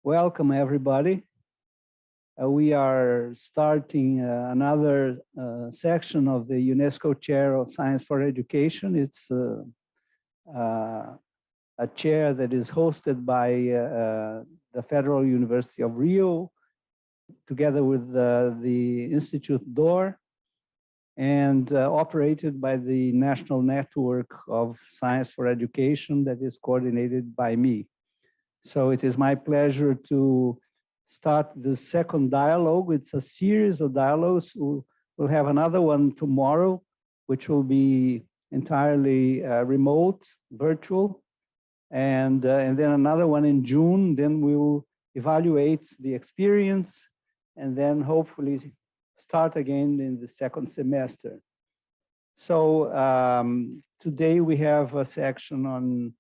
welcome everybody. We are starting another section of the UNESCO Chair of Science for Education. It's a chair that is hosted by the Federal University of Rio, together with the Institute D'Or, and operated by the National Network of Science for Education that is coordinated by me. So it is my pleasure to start the second dialogue. It's a series of dialogues. We'll have another one tomorrow, which will be entirely remote, virtual, and then another one in June. Then we will evaluate the experience and then hopefully start again in the second semester. So today we have a section on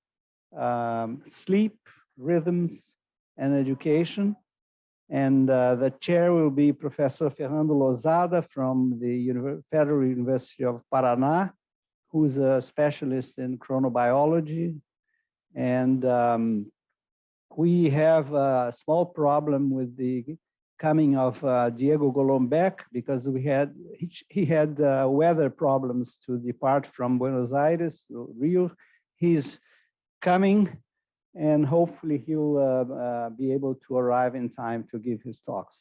sleep, rhythms, and education. And the chair will be Professor Fernando Lozada from the Federal University of Paraná, who's a specialist in chronobiology. And we have a small problem with the coming of Diego Golombek, because he had weather problems to depart from Buenos Aires to Rio. He's coming, and hopefully he'll be able to arrive in time to give his talks.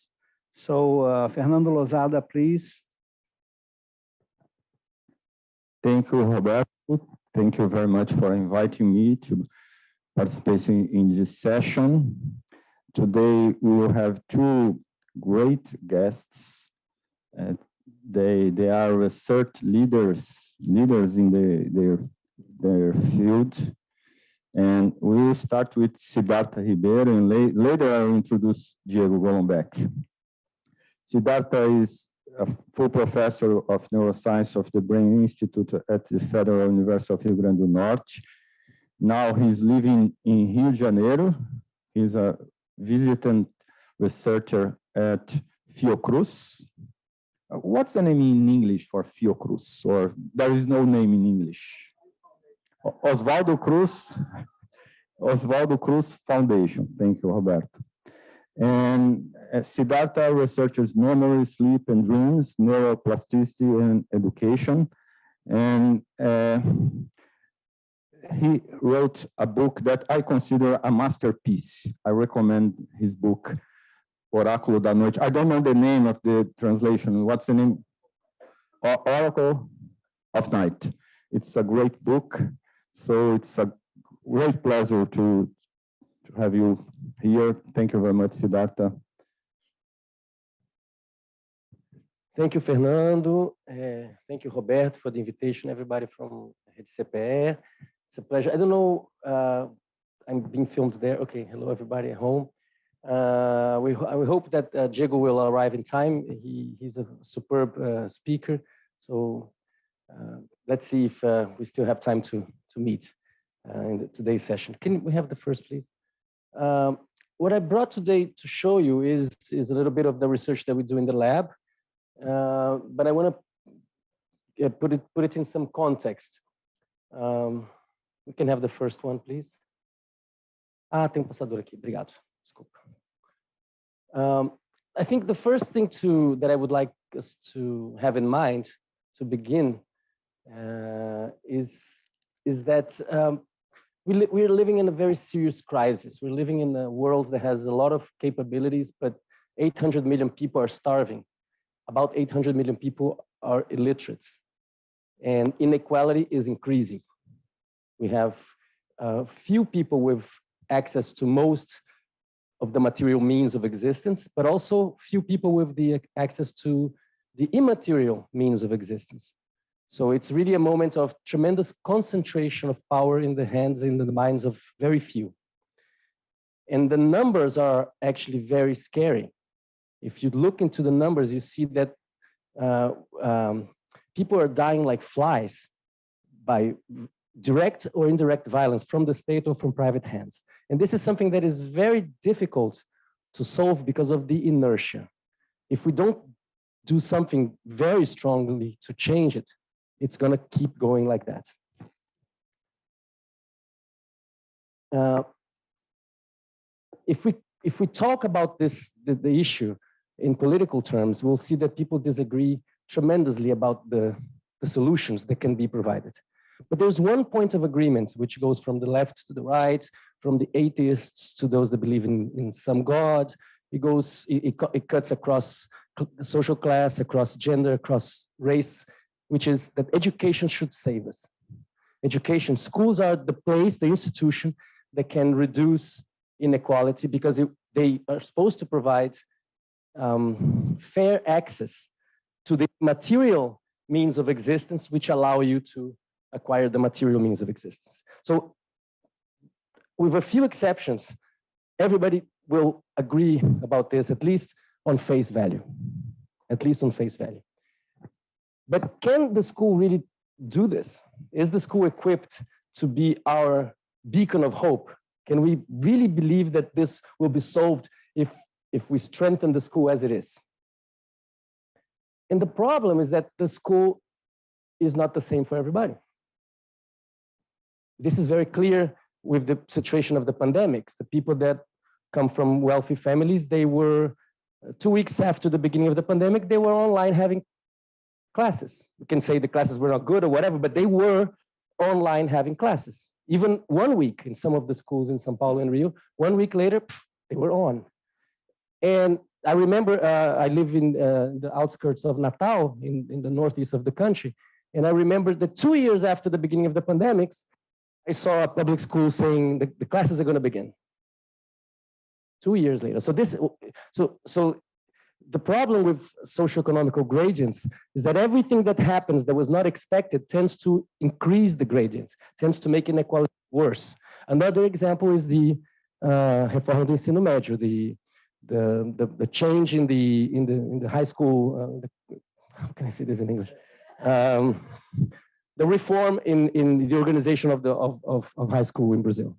So Fernando Lozada, please. Thank you, Roberto. Thank you very much for inviting me to participate in this session. Today we will have two great guests. They are research leaders in their field. And we will start with Sidarta Ribeiro, and later I'll introduce Diego Golombek. Sidarta is a full professor of neuroscience of the Brain Institute at the Federal University of Rio Grande do Norte. Now he's living in Rio de Janeiro. He's a visiting researcher at Fiocruz. What's the name in English for Fiocruz? Or there is no name in English? Oswaldo Cruz Foundation. Thank you, Roberto. And Sidarta researches memory, sleep, and dreams, neuroplasticity, and education. And he wrote a book that I consider a masterpiece. I recommend his book, Oráculo da Noite. I don't know the name of the translation. What's the name? Oracle of Night. It's a great book. So it's a great pleasure to have you here. Thank you very much, Sidarta. Thank you, Fernando. Thank you, Roberto, for the invitation, everybody from Rede CpE. It's a pleasure. I don't know, I'm being filmed there. Okay, hello, everybody at home. We hope that Diego will arrive in time. He's a superb speaker. So let's see if we still have time to meet in today's session. Can we have the first, please? What I brought today to show you is a little bit of the research that we do in the lab, but I want to put it in some context. We can have the first one, please. Tem passador aqui. Obrigado. Desculpa. I think the first thing that I would like us to have in mind to begin is that we're living in a very serious crisis. We're living in a world that has a lot of capabilities, but 800 million people are starving. About 800 million people are illiterate, and inequality is increasing. We have few people with access to most of the material means of existence, but also few people with the access to the immaterial means of existence. So it's really a moment of tremendous concentration of power in the hands, in the minds of very few. And the numbers are actually very scary. If you look into the numbers, you see that people are dying like flies by direct or indirect violence from the state or from private hands. And this is something that is very difficult to solve because of the inertia. If we don't do something very strongly to change it, it's going to keep going like that. If we if we talk about the issue in political terms, we'll see that people disagree tremendously about the solutions that can be provided. But there's one point of agreement which goes from the left to the right, from the atheists to those that believe in some God. It cuts across social class, across gender, across race, which is that education should save us. Education, schools are the place, the institution that can reduce inequality because they are supposed to provide fair access to the material means of existence, which allow you to acquire the material means of existence. So with a few exceptions, everybody will agree about this, at least on face value, at least on face value. But can the school really do this? Is the school equipped to be our beacon of hope? Can we really believe that this will be solved if we strengthen the school as it is? And the problem is that the school is not the same for everybody. This is very clear with the situation of the pandemics. The people that come from wealthy families, they were 2 weeks after the beginning of the pandemic, they were online having classes. We can say the classes were not good or whatever, but they were online having classes. Even 1 week in some of the schools in São Paulo and Rio, 1 week later, they were on. And I remember I live in the outskirts of Natal in the northeast of the country. And I remember that 2 years after the beginning of the pandemics, I saw a public school saying the classes are going to begin. 2 years later. So the problem with socioeconomical gradients is that everything that happens that was not expected tends to increase the gradient, tends to make inequality worse. Another example is the reforma do ensino médio, the change in the high school. How can I say this in English? The reform in the organization of high school in Brazil.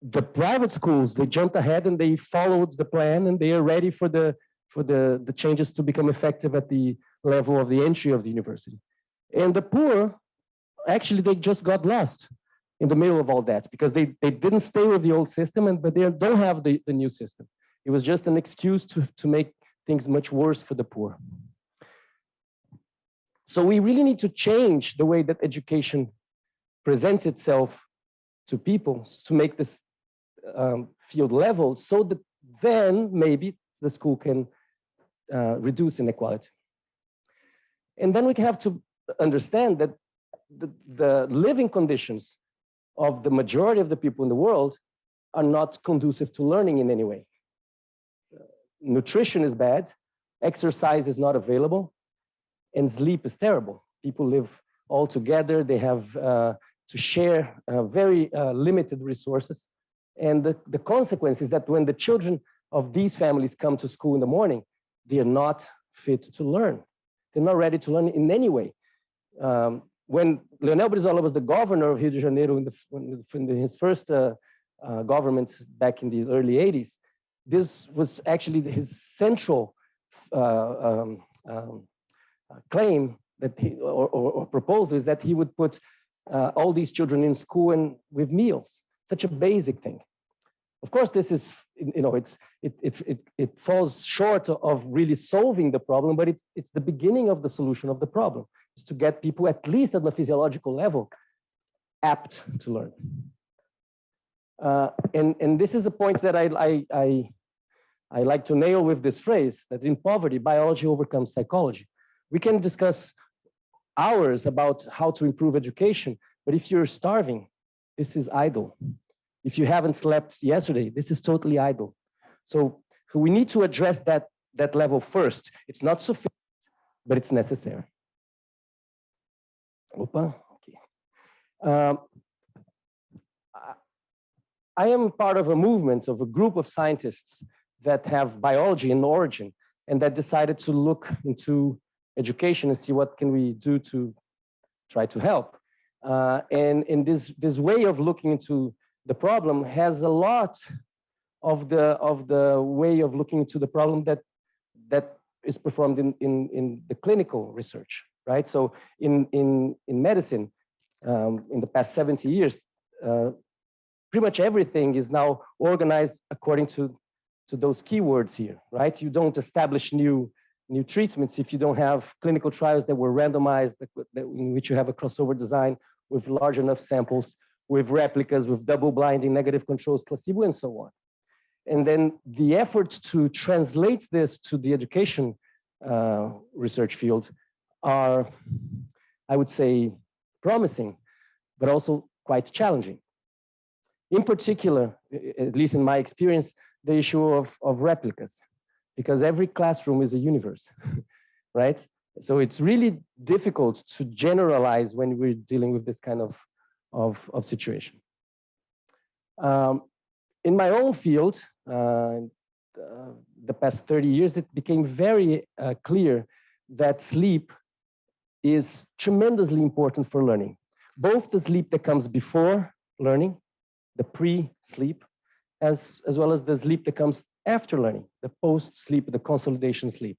The private schools, they jumped ahead and they followed the plan and they are ready for the changes to become effective at the level of the entry of the university. And the poor, actually, they just got lost in the middle of all that because they didn't stay with the old system, but they don't have the new system. It was just an excuse to make things much worse for the poor. So we really need to change the way that education presents itself to people to make this field level so that then maybe the school can reduce inequality. And then we have to understand that the living conditions of the majority of the people in the world are not conducive to learning in any way. Nutrition is bad, exercise is not available, and sleep is terrible. People live all together, they have to share very limited resources. And the consequence is that when the children of these families come to school in the morning, they are not fit to learn. They're not ready to learn in any way. When Leonel Brizola was the governor of Rio de Janeiro in his first government back in the early 80s, this was actually his central claim that or proposal is that he would put all these children in school and with meals, such a basic thing. Of course, this is, it falls short of really solving the problem, but it's the beginning of the solution of the problem, is to get people at least at the physiological level apt to learn. And this is a point that I like to nail with this phrase, that in poverty, biology overcomes psychology. We can discuss hours about how to improve education, but if you're starving, this is idle. If you haven't slept yesterday, this is totally idle. So we need to address that level first. It's not sufficient, but it's necessary. Opa, okay. I am part of a movement of a group of scientists that have biology in origin and that decided to look into education and see what can we do to try to help. And this way of looking into the problem has a lot of the way of looking into the problem that is performed in the clinical research, right? So in medicine, in the past 70 years, pretty much everything is now organized according to those keywords here, right? You don't establish new treatments if you don't have clinical trials that were randomized, in which you have a crossover design with large enough samples, with replicas, with double blinding, negative controls, placebo, and so on. And then the efforts to translate this to the education research field are, I would say, promising, but also quite challenging. In particular, at least in my experience, the issue of replicas, because every classroom is a universe, right? So it's really difficult to generalize when we're dealing with this kind of situation. In my own field, the past 30 years, it became very clear that sleep is tremendously important for learning. Both the sleep that comes before learning, the pre-sleep, as well as the sleep that comes after learning, the post-sleep, the consolidation sleep.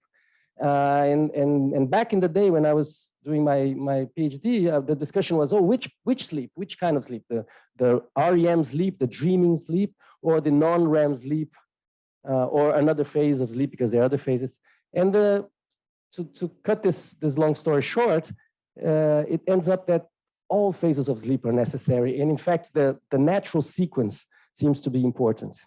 And back in the day when I was doing my PhD, the discussion was, oh, which sleep, which kind of sleep? The REM sleep, the dreaming sleep, or the non-REM sleep, or another phase of sleep, because there are other phases. And to cut this long story short, it ends up that all phases of sleep are necessary. And in fact, the natural sequence seems to be important.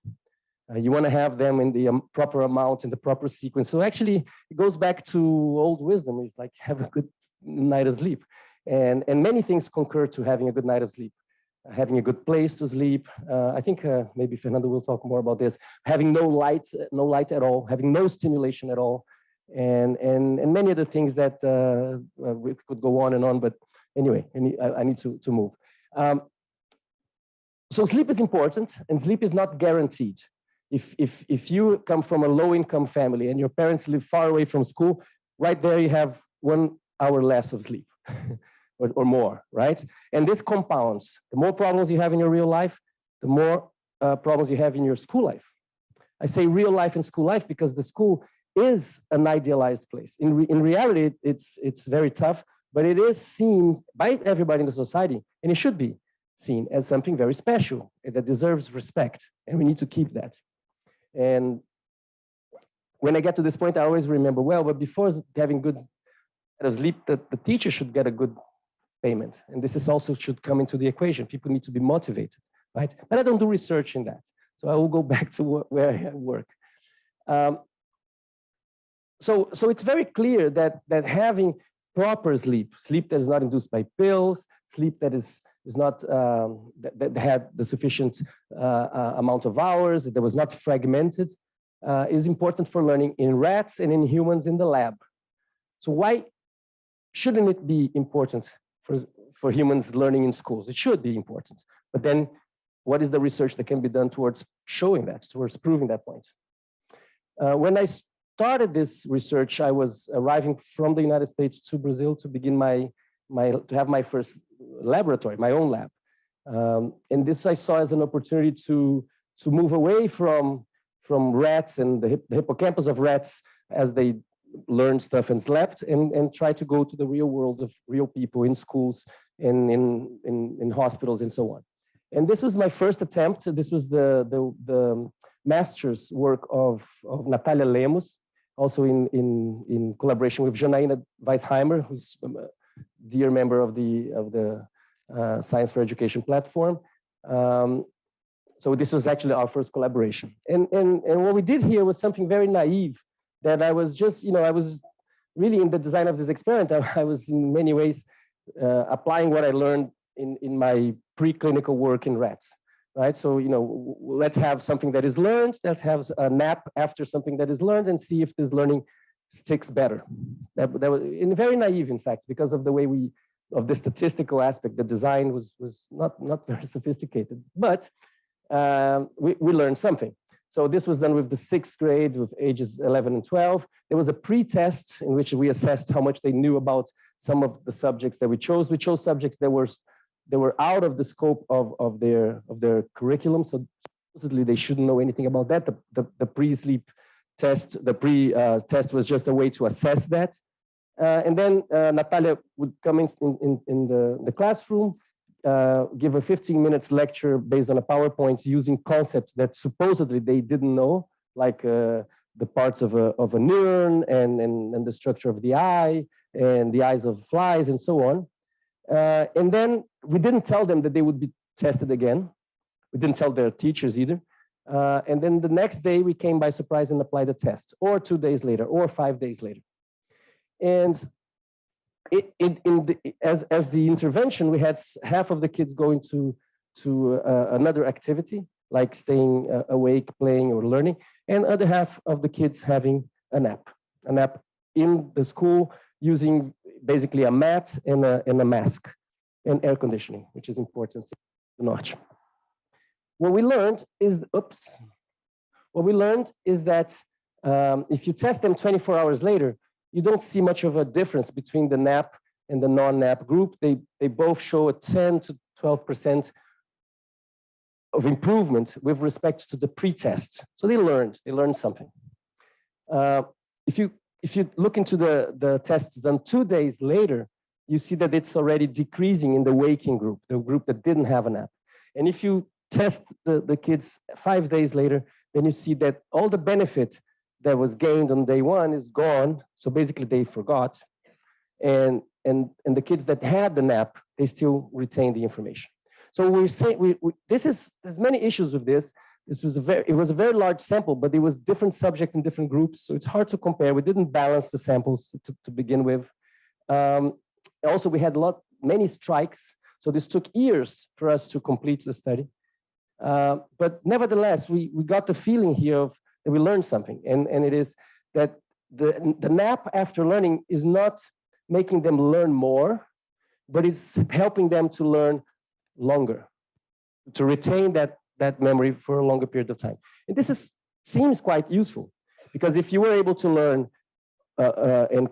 You want to have them in the proper amount, in the proper sequence. So actually, it goes back to old wisdom. It's like, have a good night of sleep. And many things concur to having a good night of sleep. Having a good place to sleep. I think maybe Fernando will talk more about this. Having no light at all. Having no stimulation at all. And many other things that we could go on and on. But anyway, I need to move. So sleep is important, and sleep is not guaranteed. If you come from a low-income family and your parents live far away from school, right there you have 1 hour less of sleep or more, right? And this compounds. The more problems you have in your real life, the more problems you have in your school life. I say real life and school life because the school is an idealized place. In reality, it's very tough, but it is seen by everybody in the society, and it should be seen as something very special that deserves respect, and we need to keep that. And when I get to this point, I always remember, well, but before having good sleep, the teacher should get a good payment. And this is also should come into the equation. People need to be motivated, right? But I don't do research in that. So I will go back to where I work. So it's very clear that having proper sleep that is not induced by pills, sleep that is not that had the sufficient amount of hours, that was not fragmented, is important for learning in rats and in humans in the lab. So why shouldn't it be important for humans learning in schools? It should be important. But then what is the research that can be done towards showing that, towards proving that point? When I started this research, I was arriving from the United States to Brazil to begin to have my first laboratory, my own lab. And this I saw as an opportunity to move away from rats and the hippocampus of rats as they learned stuff and slept, and try to go to the real world of real people in schools, in hospitals, and so on. And this was my first attempt. This was the master's work of Natalia Lemos, also in collaboration with Janaína Weisheimer, who's a dear member of the Science for Education platform. So this was actually our first collaboration. And what we did here was something very naive, that I was just, I was really in the design of this experiment. I was in many ways applying what I learned in my preclinical work in rats, right? So, let's have something that is learned, let's have a nap after something that is learned, and see if this learning sticks better. That was very naive, in fact, because of the way of the statistical aspect. The design was not very sophisticated, but we learned something. So this was done with the 6th grade, with ages 11 and 12. There was a pre-test in which we assessed how much they knew about some of the subjects that we chose. We chose subjects that were out of the scope of their curriculum. So supposedly they shouldn't know anything about that. The pre-sleep test, the pre-test was just a way to assess that. And then Natalia would come in the classroom, give a 15 minutes lecture based on a PowerPoint using concepts that supposedly they didn't know, like the parts of a neuron and the structure of the eye and the eyes of flies and so on. And then we didn't tell them that they would be tested again. We didn't tell their teachers either. And then the next day we came by surprise and applied the test, or 2 days later, or 5 days later. And as the intervention, we had half of the kids going to another activity, like staying awake, playing, or learning, and other half of the kids having a nap in the school using basically a mat and a mask and air conditioning, which is important to notch. What we learned is, that if you test them 24 hours later, you don't see much of a difference between the nap and the non-nap group. They both show a 10 to 12% of improvement with respect to the pre-test. So they learned something. If you look into the tests done 2 days later, you see that it's already decreasing in the waking group, the group that didn't have a nap. And if you test the kids 5 days later, then you see that all the benefit that was gained on day one is gone. So basically they forgot. And the kids that had the nap, they still retain the information. So we're saying, there's many issues with this. It was a very large sample, but it was different subject in different groups. So it's hard to compare. We didn't balance the samples to begin with. Also, we had many strikes. So this took years for us to complete the study. But nevertheless, we got the feeling here that we learned something. And it is that the nap after learning is not making them learn more, but it's helping them to learn longer, to retain that memory for a longer period of time. And this seems quite useful, because if you were able to learn and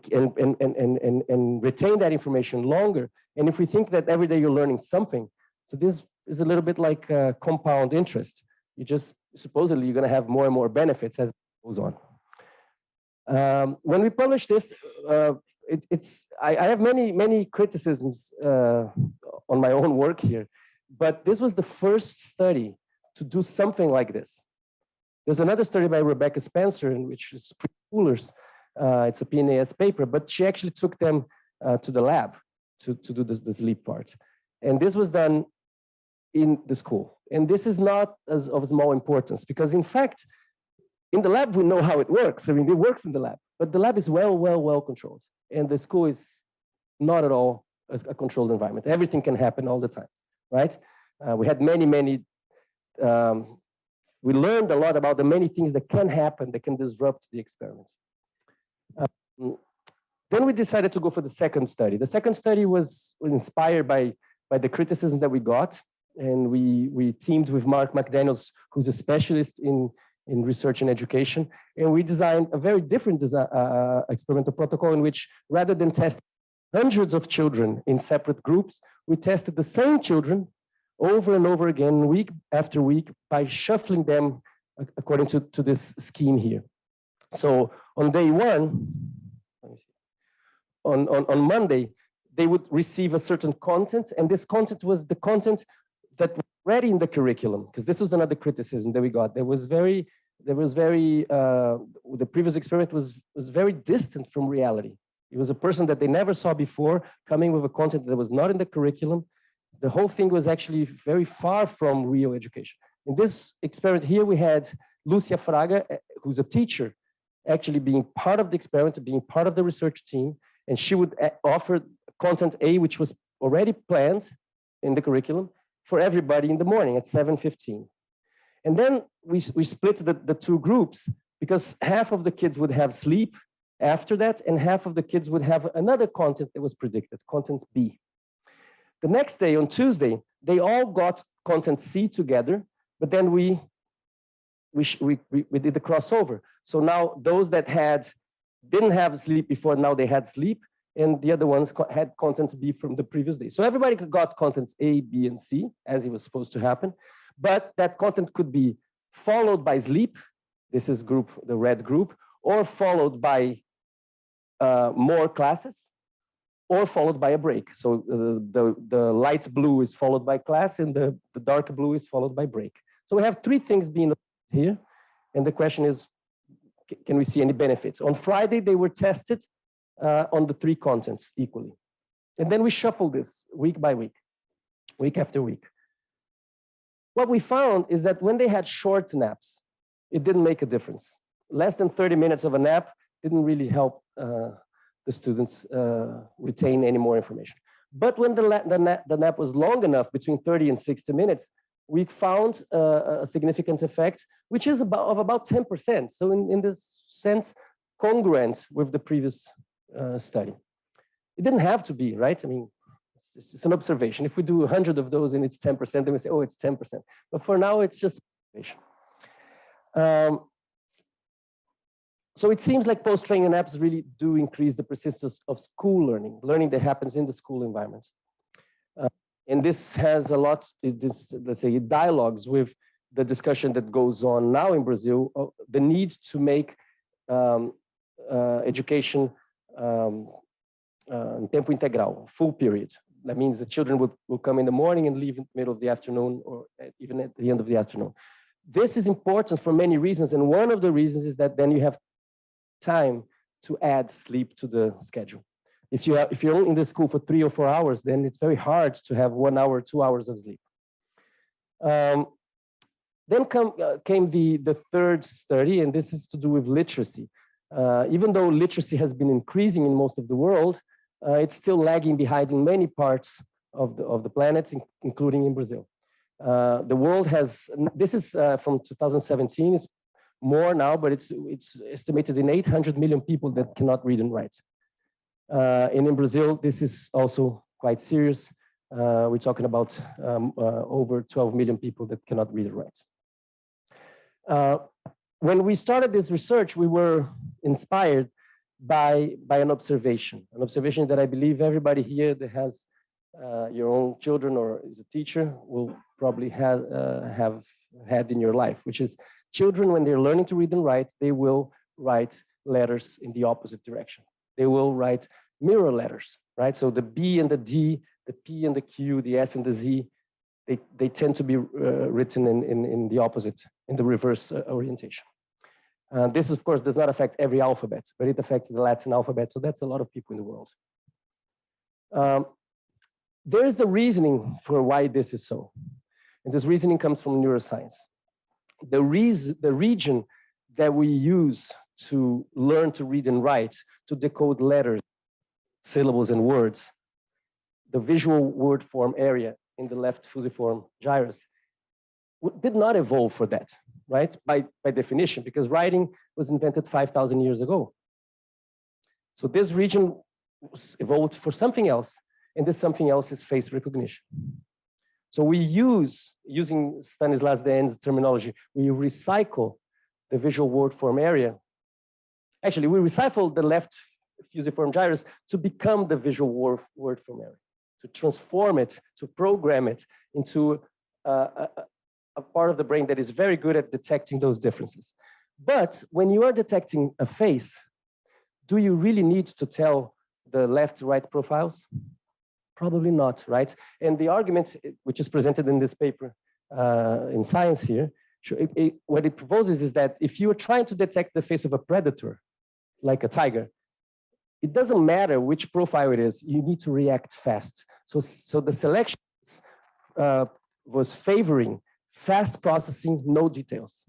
retain that information longer, and if we think that every day you're learning something, so this is a little bit like compound interest. You just, supposedly, you're going to have more and more benefits as it goes on. When we published this, I have many criticisms on my own work here, but this was the first study to do something like this. There's another study by Rebecca Spencer, in which is preschoolers. It's a PNAS paper, but she actually took them to the lab to do the sleep part. And this was done in the school. And this is not of small importance, because in fact, in the lab, we know how it works. I mean, it works in the lab, but the lab is well controlled. And the school is not at all a controlled environment. Everything can happen all the time, right? We had many, we learned a lot about the many things that can happen that can disrupt the experiment. Then we decided to go for the second study. The second study was inspired by the criticism that we got. And we teamed with Mark McDaniels, who's a specialist in research and education. And we designed a very different experimental protocol in which, rather than test hundreds of children in separate groups, we tested the same children over and over again, week after week, by shuffling them according to this scheme here. So on day one, on Monday, they would receive a certain content, and this content was the content that was already in the curriculum, because this was another criticism that we got. The previous experiment was very distant from reality. It was a person that they never saw before coming with a content that was not in the curriculum. The whole thing was actually very far from real education. In this experiment here, we had Lucia Fraga, who's a teacher, actually being part of the experiment, being part of the research team, and she would offer content A, which was already planned in the curriculum, for everybody in the morning at 7:15. And then we split the two groups, because half of the kids would have sleep after that, and half of the kids would have another content that was predicted, content B. The next day, on Tuesday, they all got content C together, but then we did the crossover. So now those that didn't have sleep before, now they had sleep, and the other ones had content B from the previous day. So everybody got contents A, B, and C, as it was supposed to happen, but that content could be followed by sleep. This is the red group, or followed by more classes, or followed by a break. So the light blue is followed by class, and the dark blue is followed by break. So we have three things being here. And the question is, can we see any benefits? On Friday, they were tested on the three contents equally. And then we shuffle this week by week, week after week. What we found is that when they had short naps, it didn't make a difference. Less than 30 minutes of a nap didn't really help the students retain any more information. But when the nap was long enough, between 30 and 60 minutes, we found a significant effect, which is of about 10%. So in this sense, congruent with the previous study. It didn't have to be, right? I mean, it's an observation. If we do 100 of those and it's 10%, then we say, oh, it's 10%. But for now, it's just observation. So it seems like post-training apps really do increase the persistence of school learning that happens in the school environment. And this has a lot, let's say, dialogues with the discussion that goes on now in Brazil, the need to make education tempo integral, full period. That means the children will come in the morning and leave in the middle of the afternoon, or even at the end of the afternoon. This is important for many reasons, and one of the reasons is that then you have time to add sleep to the schedule. If you're only in the school for 3 or 4 hours, then it's very hard to have 1 hour, 2 hours of sleep. Then came the third study, and this is to do with literacy. Even though literacy has been increasing in most of the world, it's still lagging behind in many parts of the planet, including in Brazil. The world has, this is from 2017, it's more now, but it's estimated in 800 million people that cannot read and write. And in Brazil, this is also quite serious. We're talking about over 12 million people that cannot read and write. When we started this research, we were inspired by an observation that I believe everybody here that has your own children or is a teacher will probably have had in your life, which is children, when they're learning to read and write, they will write letters in the opposite direction. They will write mirror letters, right? So the B and the D, the P and the Q, the S and the Z, they tend to be written in the opposite, in the reverse orientation. This, of course, does not affect every alphabet, but it affects the Latin alphabet. So that's a lot of people in the world. There is the reasoning for why this is so. And this reasoning comes from neuroscience. The region that we use to learn to read and write, to decode letters, syllables, and words, the visual word form area in the left fusiform gyrus, did not evolve for that, right? By definition, because writing was invented 5,000 years ago. So this region was evolved for something else, and this something else is face recognition. So we using Stanislas Dehaene's terminology, we recycle the visual word form area. Actually, we recycle the left fusiform gyrus to become the visual word form area, to transform it, to program it into a part of the brain that is very good at detecting those differences. But when you are detecting a face, do you really need to tell the left-right profiles? Probably not, right? And the argument, which is presented in this paper in Science here, what it proposes is that if you are trying to detect the face of a predator, like a tiger, it doesn't matter which profile it is, you need to react fast. So the selection was favoring fast processing, no details,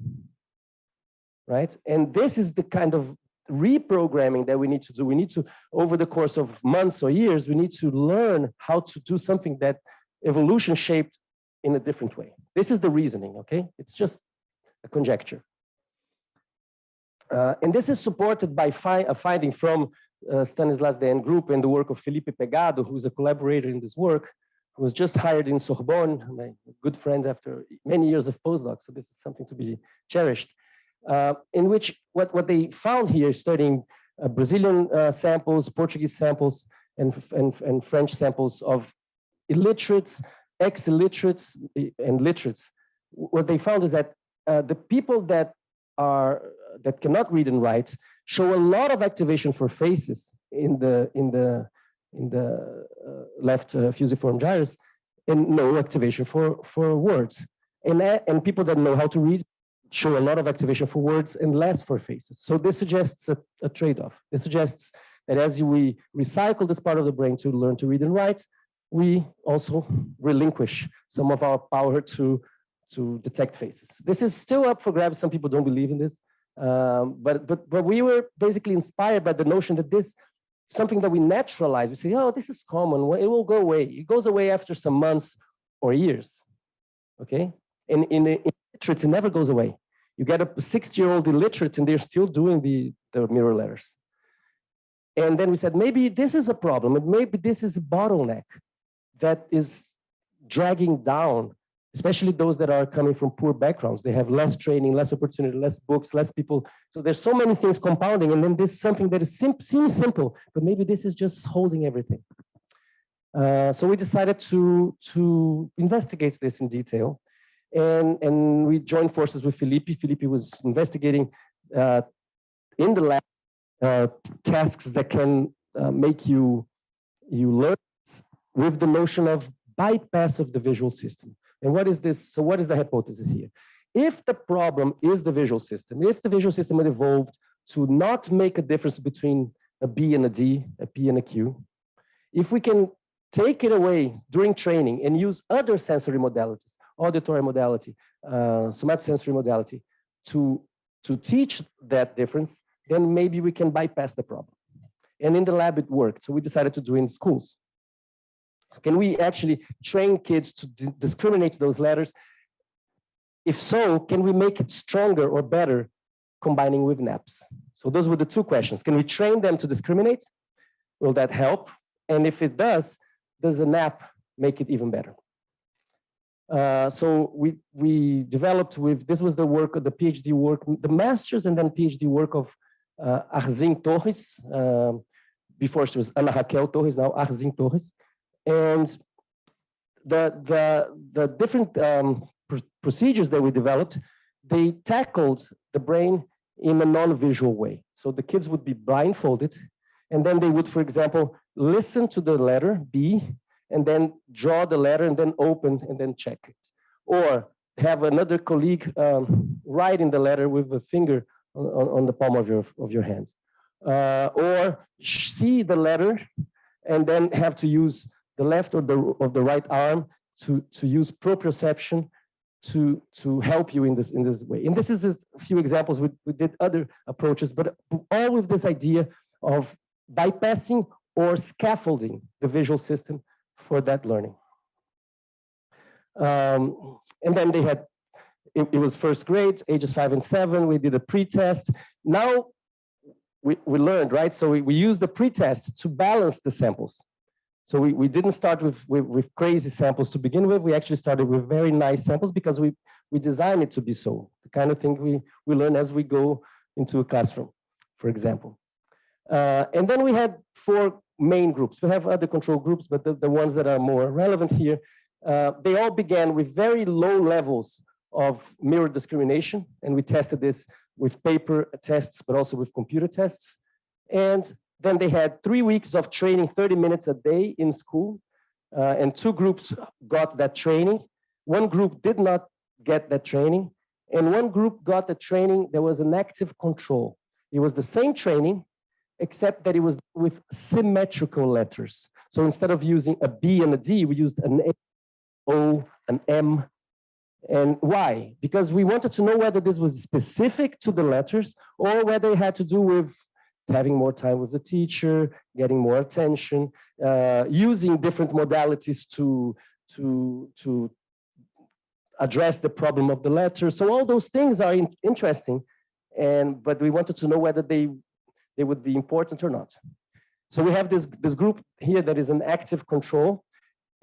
right? And this is the kind of reprogramming that we need to do. We need to, over the course of months or years, we need to learn how to do something that evolution shaped in a different way. This is the reasoning, okay? It's just a conjecture. And this is supported by a finding from Stanislas Dehaene group and the work of Felipe Pegado, who's a collaborator in this work, who was just hired in Sorbonne, my good friend after many years of postdoc, so this is something to be cherished. In which what they found here, studying Brazilian samples, Portuguese samples, and French samples of illiterates, ex-illiterates, and literates, what they found is that the people that cannot read and write show a lot of activation for faces in the left fusiform gyrus, and no activation for words. And people that know how to read show a lot of activation for words and less for faces. So this suggests a trade-off. This suggests that as we recycle this part of the brain to learn to read and write, we also relinquish some of our power to detect faces. This is still up for grabs. Some people don't believe in this. But we were basically inspired by the notion that this something that we naturalize. We say, oh, this is common. Well, it will go away. It goes away after some months or years. Okay? And in illiterates, it never goes away. You get a 60-year-old illiterate and they're still doing the mirror letters. And then we said, maybe this is a problem. And maybe this is a bottleneck that is dragging down, especially those that are coming from poor backgrounds. They have less training, less opportunity, less books, less people. So there's so many things compounding. And then this is something that is seems simple, but maybe this is just holding everything. So we decided to investigate this in detail. And we joined forces with Felipe. Felipe was investigating in the lab tasks that can make you learn with the notion of bypass of the visual system. And what is this? So what is the hypothesis here? If the problem is the visual system, if the visual system had evolved to not make a difference between a B and a D, a P and a Q, if we can take it away during training and use other sensory modalities, auditory modality, somatosensory modality, to teach that difference, then maybe we can bypass the problem. And in the lab, it worked. So we decided to do it in schools. Can we actually train kids to discriminate those letters? If so, can we make it stronger or better combining with naps? So those were the two questions. Can we train them to discriminate? Will that help? And if it does a nap make it even better? So we developed with, this was the work of the PhD work, the master's and then PhD work of Arzin Torres. Before she was Ana Raquel Torres, now Arzin Torres. And the different procedures that we developed, they tackled the brain in a non-visual way. So the kids would be blindfolded, and then they would, for example, listen to the letter B, and then draw the letter, and then open, and then check it. Or have another colleague write in the letter with a finger on the palm of your hand. Or see the letter, and then have to use the left or the right arm to use proprioception to help you in this way. And this is a few examples. We did other approaches, but all with this idea of bypassing or scaffolding the visual system for that learning. And then they had, it was first grade, ages 5 and 7. We did a pre-test. Now we learned, right? So we used the pre-test to balance the samples. So we didn't start with crazy samples to begin with. We actually started with very nice samples because we designed it to be so. The kind of thing we learn as we go into a classroom, for example. And then we had 4 main groups. We have other control groups, but the ones that are more relevant here, they all began with very low levels of mirror discrimination. And we tested this with paper tests, but also with computer tests. And then they had 3 weeks of training, 30 minutes a day in school. And 2 groups got that training. 1 group did not get that training. And 1 group got the training that was an active control. It was the same training, except that it was with symmetrical letters. So instead of using a B and a D, we used an A, O, an M. And why? Because we wanted to know whether this was specific to the letters or whether it had to do with having more time with the teacher, getting more attention, using different modalities to address the problem of the letter. So all those things are interesting, but we wanted to know whether they would be important or not. So we have this group here that is an active control,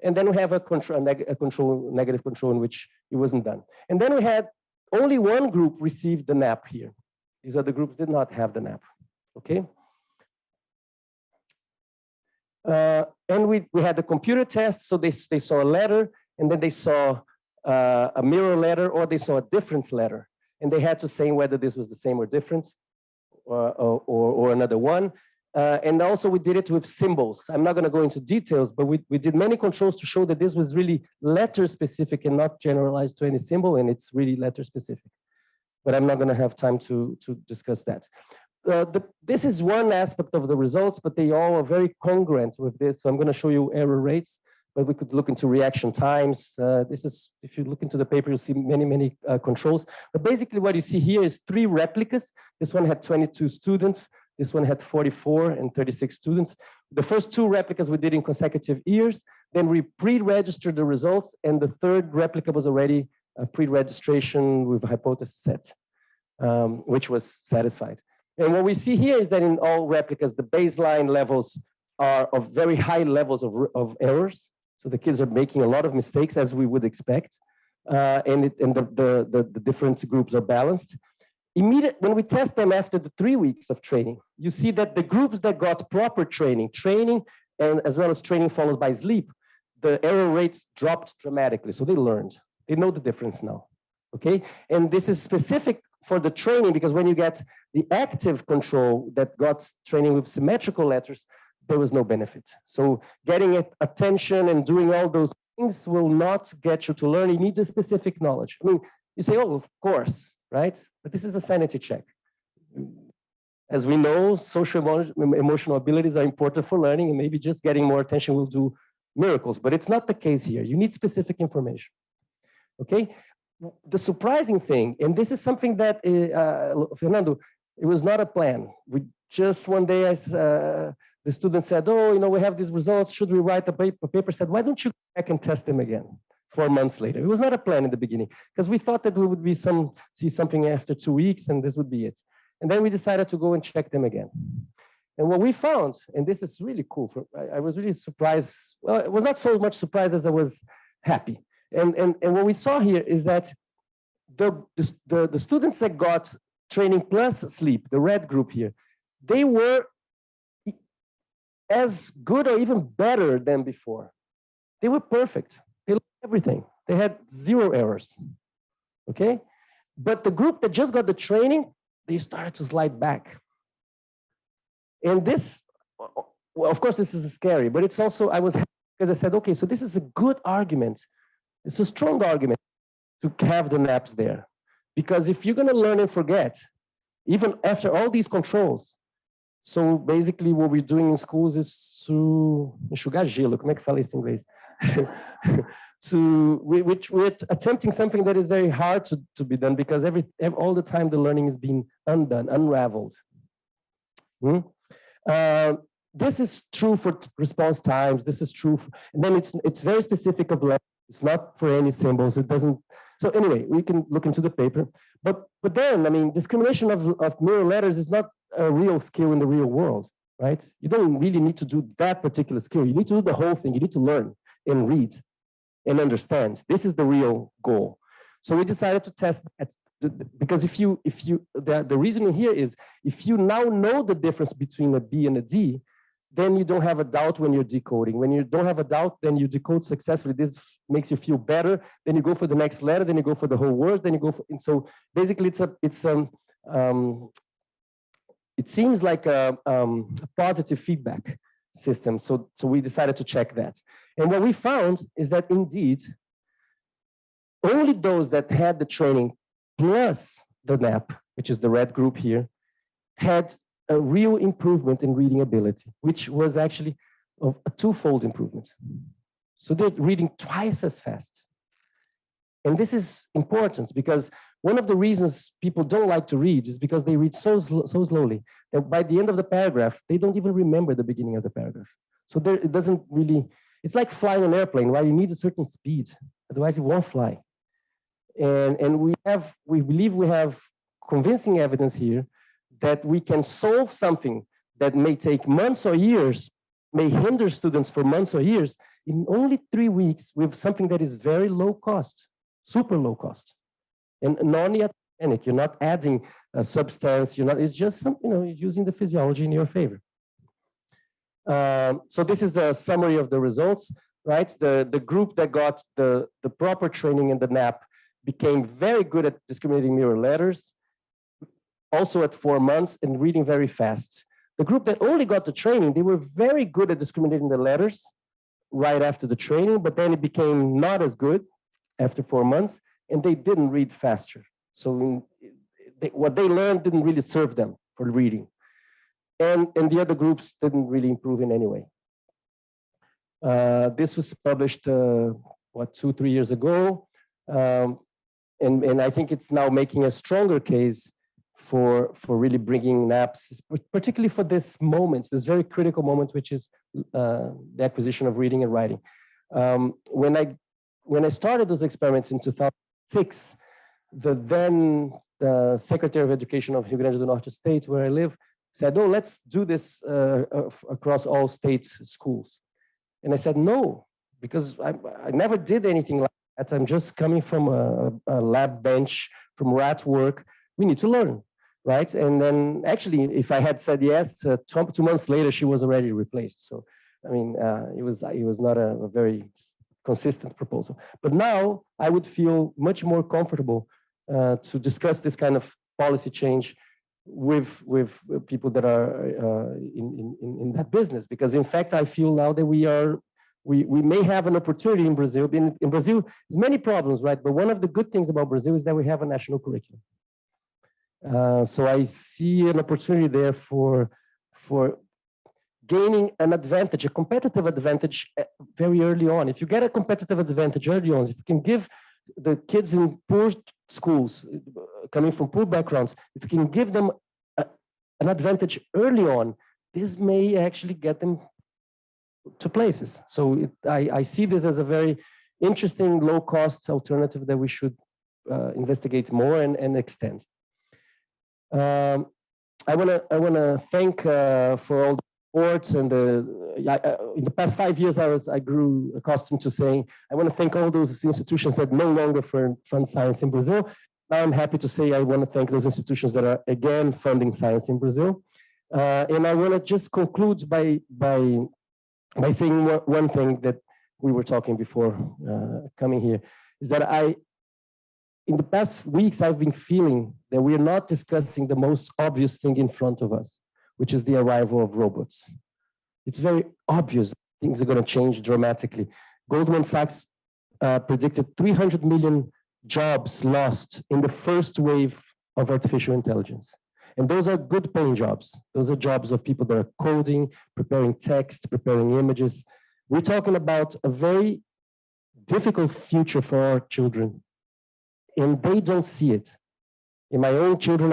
and then we have a negative control in which it wasn't done. And then we had only 1 group received the nap here. These other groups did not have the nap. Okay. And we had the computer test. So they saw a letter, and then they saw a mirror letter, or they saw a different letter. And they had to say whether this was the same or different, or another one. And also we did it with symbols. I'm not going to go into details, but we did many controls to show that this was really letter specific and not generalized to any symbol, and it's really letter specific. But I'm not going to have time to discuss that. This is one aspect of the results, but they all are very congruent with this. So I'm going to show you error rates, but we could look into reaction times. This is, if you look into the paper, you'll see many controls. But basically what you see here is 3 replicas. This one had 22 students. This one had 44 and 36 students. The first 2 replicas we did in consecutive years. Then we pre-registered the results, and the 3rd replica was already a pre-registration with a hypothesis set, which was satisfied. And what we see here is that in all replicas, the baseline levels are of very high levels of errors. So the kids are making a lot of mistakes, as we would expect, and the different groups are balanced. When we test them after the 3 weeks of training, you see that the groups that got proper training, and as well as training followed by sleep, the error rates dropped dramatically. So they learned. They know the difference now, okay? And this is specific for the training, because when you get the active control that got training with symmetrical letters, there was no benefit. So getting attention and doing all those things will not get you to learn. You need the specific knowledge. I mean, you say, oh, of course, right? But this is a sanity check. As we know, social emotional abilities are important for learning, and maybe just getting more attention will do miracles, but it's not the case here. You need specific information, okay? The surprising thing, and this is something that, Fernando, it was not a plan. We just one day, the student said, oh, you know, we have these results. Should we write a paper? Said, why don't you go back and test them again 4 months later? It was not a plan in the beginning, because we thought that we would see something after 2 weeks, and this would be it. And then we decided to go and check them again. And what we found, and this is really cool, I was really surprised. Well, it was not so much surprised as I was happy. And what we saw here is that the students that got training plus sleep, the red group here, they were as good or even better than before. They were perfect. They learned everything. They had 0 errors, okay? But the group that just got the training, they started to slide back. And this, well, of course, this is scary, but it's also, I was happy because I said, okay, so this is a good argument. It's a strong argument to have the naps there. Because if you're going to learn and forget, even after all these controls, so basically what we're doing in schools is to enxugar gelo, como é que fala isso em inglês? We're attempting something that is very hard to be done, because all the time the learning is being undone, unraveled. This is true for response times. This is true, and then it's very specific of letters. It's not for any symbols. It doesn't. So anyway, we can look into the paper. But then, I mean, discrimination of mirror letters is not a real skill in the real world, right? You don't really need to do that particular skill. You need to do the whole thing. You need to learn and read and understand. This is the real goal. So we decided to test that, because the reasoning here is, if you now know the difference between a B and a D, then you don't have a doubt when you're decoding. When you don't have a doubt, then you decode successfully. This makes you feel better. Then you go for the next letter. Then you go for the whole word. Then you go for. And so basically, it seems like a positive feedback system. So we decided to check that. And what we found is that indeed, only those that had the training plus the NAP, which is the red group here, had a real improvement in reading ability, which was actually a 2-fold improvement. So they're reading twice as fast. And this is important, because one of the reasons people don't like to read is because they read so slowly that by the end of the paragraph, they don't even remember the beginning of the paragraph. So it doesn't really, it's like flying an airplane, right? You need a certain speed, otherwise it won't fly. And we believe we have convincing evidence here that we can solve something that may take months or years, may hinder students for months or years, in only 3 weeks with something that is very low cost, super low cost, and non-iatrogenic. You're not adding a substance. It's just you're using the physiology in your favor. So this is the summary of the results, right? The group that got the proper training in the NAP became very good at discriminating mirror letters, also at 4 months, and reading very fast. The group that only got the training, they were very good at discriminating the letters right after the training, but then it became not as good after 4 months, and they didn't read faster. So what they learned didn't really serve them for reading. And the other groups didn't really improve in any way. This was published, 2-3 years ago. And I think it's now making a stronger case for really bringing naps, particularly for this moment, this very critical moment, which is the acquisition of reading and writing. When I started those experiments in 2006, the Secretary of Education of Rio Grande do Norte State, where I live, said, "Oh, let's do this across all state schools." And I said, "No, because I never did anything like that. I'm just coming from a lab bench, from rat work. We need to learn, right?" And then actually, if I had said yes, 2 months later, she was already replaced. So, I mean, it was not a very consistent proposal. But now I would feel much more comfortable to discuss this kind of policy change with people that are in that business, because in fact I feel now that we may have an opportunity in Brazil. In Brazil, there's many problems, right? But one of the good things about Brazil is that we have a national curriculum. So I see an opportunity there for gaining an advantage, a competitive advantage very early on. If you get a competitive advantage early on, if you can give the kids in poor schools, coming from poor backgrounds, if you can give them an advantage early on, this may actually get them to places. So I see this as a very interesting low-cost alternative that we should investigate more and extend. I want to thank for all the supports and in the past 5 years I grew accustomed to saying I want to thank all those institutions that no longer fund science in Brazil. Now I'm happy to say I want to thank those institutions that are again funding science in Brazil. And I want to just conclude by saying one thing that we were talking before coming here, is that in the past weeks, I've been feeling that we are not discussing the most obvious thing in front of us, which is the arrival of robots. It's very obvious things are going to change dramatically. Goldman Sachs predicted 300 million jobs lost in the first wave of artificial intelligence. And those are good paying jobs. Those are jobs of people that are coding, preparing text, preparing images. We're talking about a very difficult future for our children. And they don't see it. In my own children,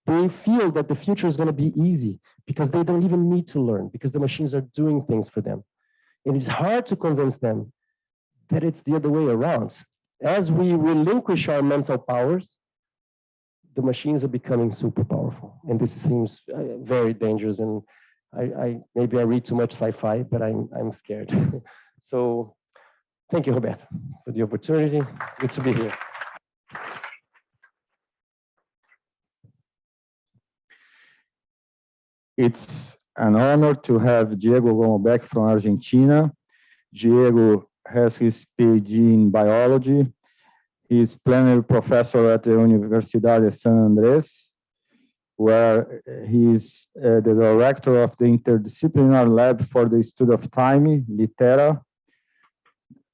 they feel that the future is going to be easy because they don't even need to learn, because the machines are doing things for them. And it's hard to convince them that it's the other way around. As we relinquish our mental powers, the machines are becoming super powerful. And this seems very dangerous. And maybe I read too much sci-fi, but I'm scared. So thank you, Roberto, for the opportunity. Good to be here. It's an honor to have Diego Golombek from Argentina. Diego has his PhD in biology. He's plenary professor at the Universidade de San Andrés, where he is the director of the interdisciplinary lab for the study of time, Litera.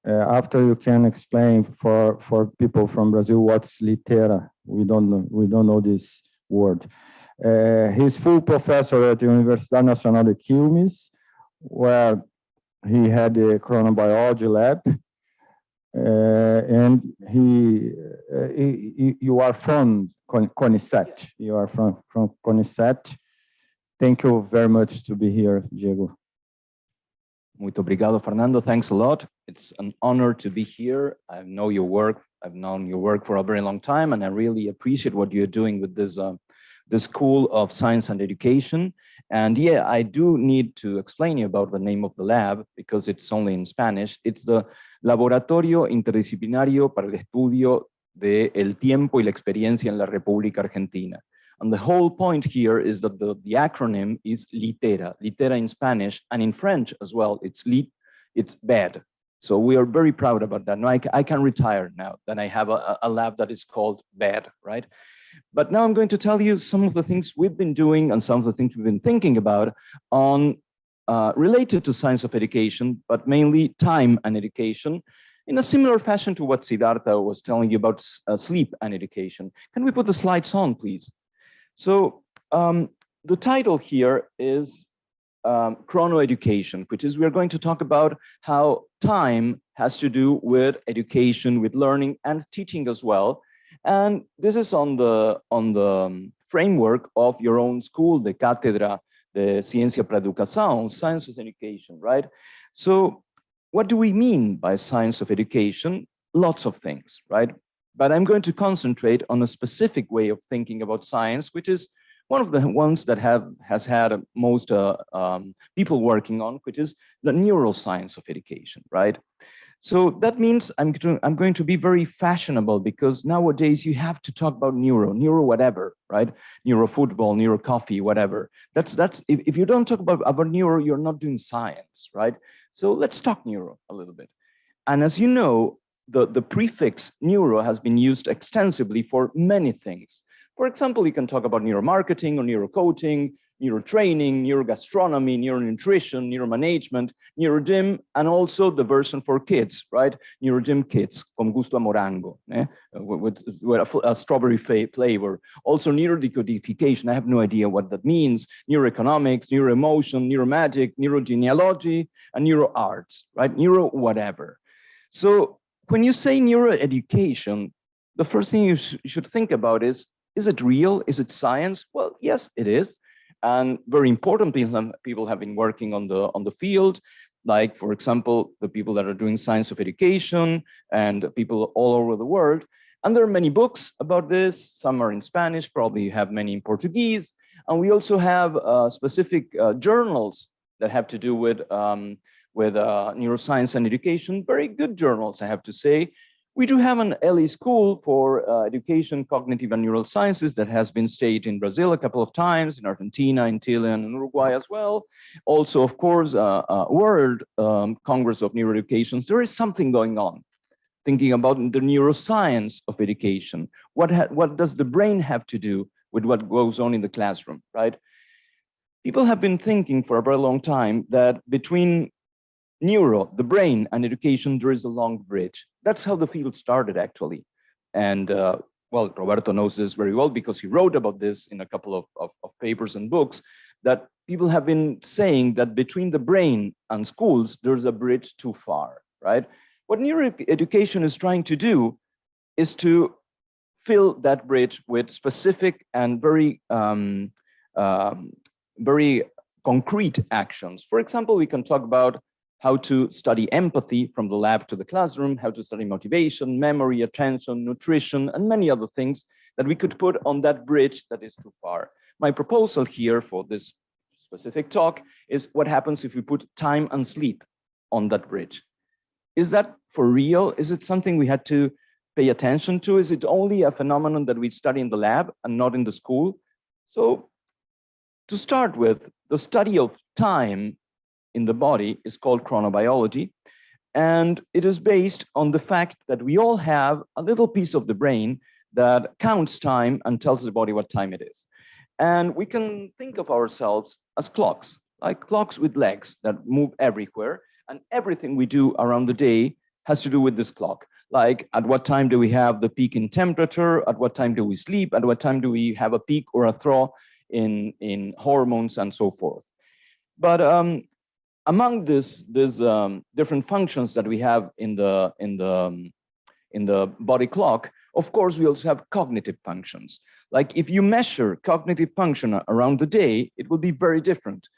After you can explain for people from Brazil what's Litera. We don't know this word. He's full professor at the Universidade Nacional de Quilmes, where he had the chronobiology lab. And you are from CONICET. You are from CONICET. Thank you very much to be here, Diego. Muito obrigado, Fernando. Thanks a lot. It's an honor to be here. I know your work. I've known your work for a very long time, and I really appreciate what you're doing with this the School of Science and Education. And yeah, I do need to explain you about the name of the lab because it's only in Spanish. It's the Laboratorio Interdisciplinario para el Estudio de el Tiempo y la Experiencia en la República Argentina. And the whole point here is that the acronym is Litera. Litera in Spanish, and in French as well, it's bed. So we are very proud about that. Now I can retire now that I have a lab that is called bed, right? But now I'm going to tell you some of the things we've been doing and some of the things we've been thinking about on related to science of education, but mainly time and education, in a similar fashion to what Sidarta was telling you about sleep and education. Can we put the slides on, please? So the title here is chrono-education, which is we're going to talk about how time has to do with education, with learning and teaching as well. And this is on the framework of your own school, the Cátedra de Ciência para Educação, science of education, right? So what do we mean by science of education? Lots of things, right? But I'm going to concentrate on a specific way of thinking about science, which is one of the ones that has had most people working on, which is the neuroscience of education, right? So that means I'm going to be very fashionable, because nowadays you have to talk about neuro whatever, right? Neuro football, neuro coffee, whatever. That's if you don't talk about neuro, you're not doing science, right? So let's talk neuro a little bit. And as you know, the prefix neuro has been used extensively for many things. For example, you can talk about neuromarketing or neurocoaching, neurotraining, neurogastronomy, neuronutrition, neuromanagement, neurogym, and also the version for kids, right? Neurogym kids, con gusto a morango, with a strawberry flavor. Also neurodecodification, I have no idea what that means. Neuroeconomics, neuroemotion, neuromagic, neurogenealogy, and neuroarts, right? Neuro whatever. So when you say neuroeducation, the first thing you should think about is it real? Is it science? Well, yes, it is. And very important people have been working on the field, like, for example, the people that are doing science of education and people all over the world. And there are many books about this. Some are in Spanish, probably you have many in Portuguese. And we also have specific journals that have to do with neuroscience and education. Very good journals, I have to say. We do have an LE school for education, cognitive and neural sciences that has been staged in Brazil a couple of times, in Argentina, in Chile, and in Uruguay as well. Also, of course, World Congress of Neuroeducation. There is something going on, thinking about the neuroscience of education. What does the brain have to do with what goes on in the classroom, right? People have been thinking for a very long time that between neuro, the brain, and education, there is a long bridge. That's how the field started, actually. And well, Roberto knows this very well because he wrote about this in a couple of papers and books, that people have been saying that between the brain and schools, there's a bridge too far, right? What neuroeducation is trying to do is to fill that bridge with specific and very concrete actions. For example, we can talk about how to study empathy from the lab to the classroom, how to study motivation, memory, attention, nutrition, and many other things that we could put on that bridge that is too far. My proposal here for this specific talk is what happens if we put time and sleep on that bridge. Is that for real? Is it something we had to pay attention to? Is it only a phenomenon that we study in the lab and not in the school? So to start with, the study of time in the body is called chronobiology, and it is based on the fact that we all have a little piece of the brain that counts time and tells the body what time it is. And we can think of ourselves as clocks, like clocks with legs that move everywhere, and everything we do around the day has to do with this clock. Like, at what time do we have the peak in temperature? At what time do we sleep? At what time do we have a peak or a thaw in hormones and so forth? But among these different functions that we have in the body clock, of course, we also have cognitive functions. Like, if you measure cognitive function around the day, it will be very different.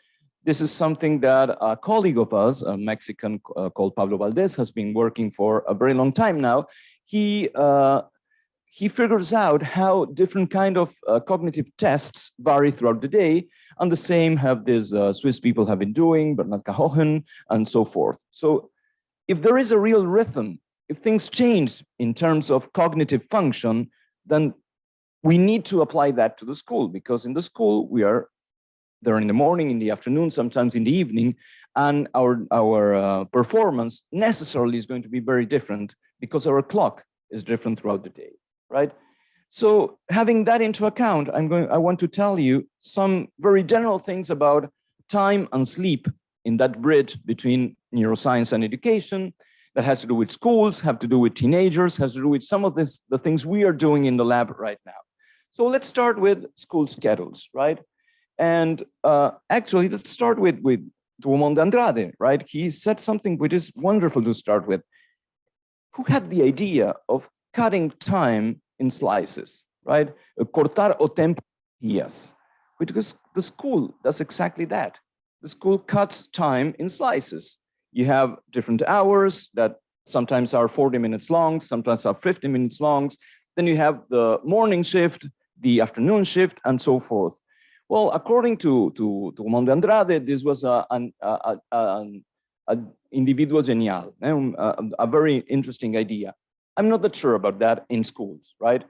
This is something that a colleague of us, a Mexican called Pablo Valdez, has been working for a very long time now. He figures out how different kind of cognitive tests vary throughout the day, and the same have these Swiss people have been doing, Bernard Cahohen, and so forth. So if there is a real rhythm, if things change in terms of cognitive function, then we need to apply that to the school, because in the school we are there in the morning, in the afternoon, sometimes in the evening, and our performance necessarily is going to be very different because our clock is different throughout the day, right? So having that into account, I want to tell you some very general things about time and sleep in that bridge between neuroscience and education that has to do with schools, have to do with teenagers, has to do with some of the things we are doing in the lab right now. So let's start with school schedules, right? And actually, let's start with Drummond Andrade, right? He said something which is wonderful to start with. Who had the idea of cutting time in slices, right? Cortar o tempo días, because the school does exactly that. The school cuts time in slices. You have different hours that sometimes are 40 minutes long, sometimes are 50 minutes long. Then you have the morning shift, the afternoon shift, and so forth. Well, according to Drummond de Andrade, this was an individuo genial, a very interesting idea. I'm not that sure about that in schools, right?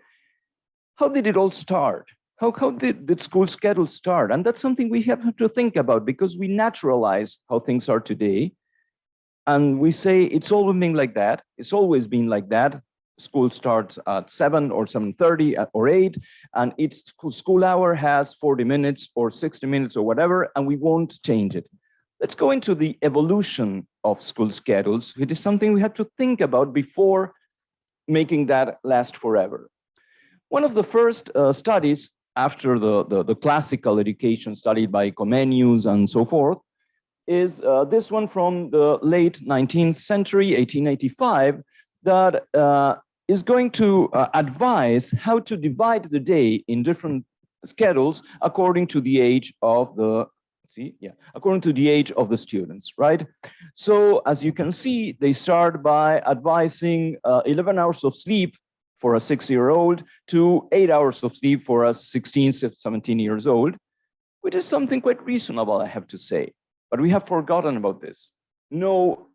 How did it all start? How did school schedules start? And that's something we have to think about because we naturalize how things are today. And we say it's always been like that. It's always been like that. School starts at 7 or 7:30 or 8, and each school hour has 40 minutes or 60 minutes or whatever, and we won't change it. Let's go into the evolution of school schedules. It is something we have to think about before making that last forever. One of the first studies after the classical education studied by Comenius and so forth is this one from the late 19th century, 1885, that is going to advise how to divide the day in different schedules according to the age of the according to the age of the students, right? So as you can see, they start by advising 11 hours of sleep for a 6-year-old to 8 hours of sleep for a 16, 17 years old, which is something quite reasonable, I have to say. But we have forgotten about this. No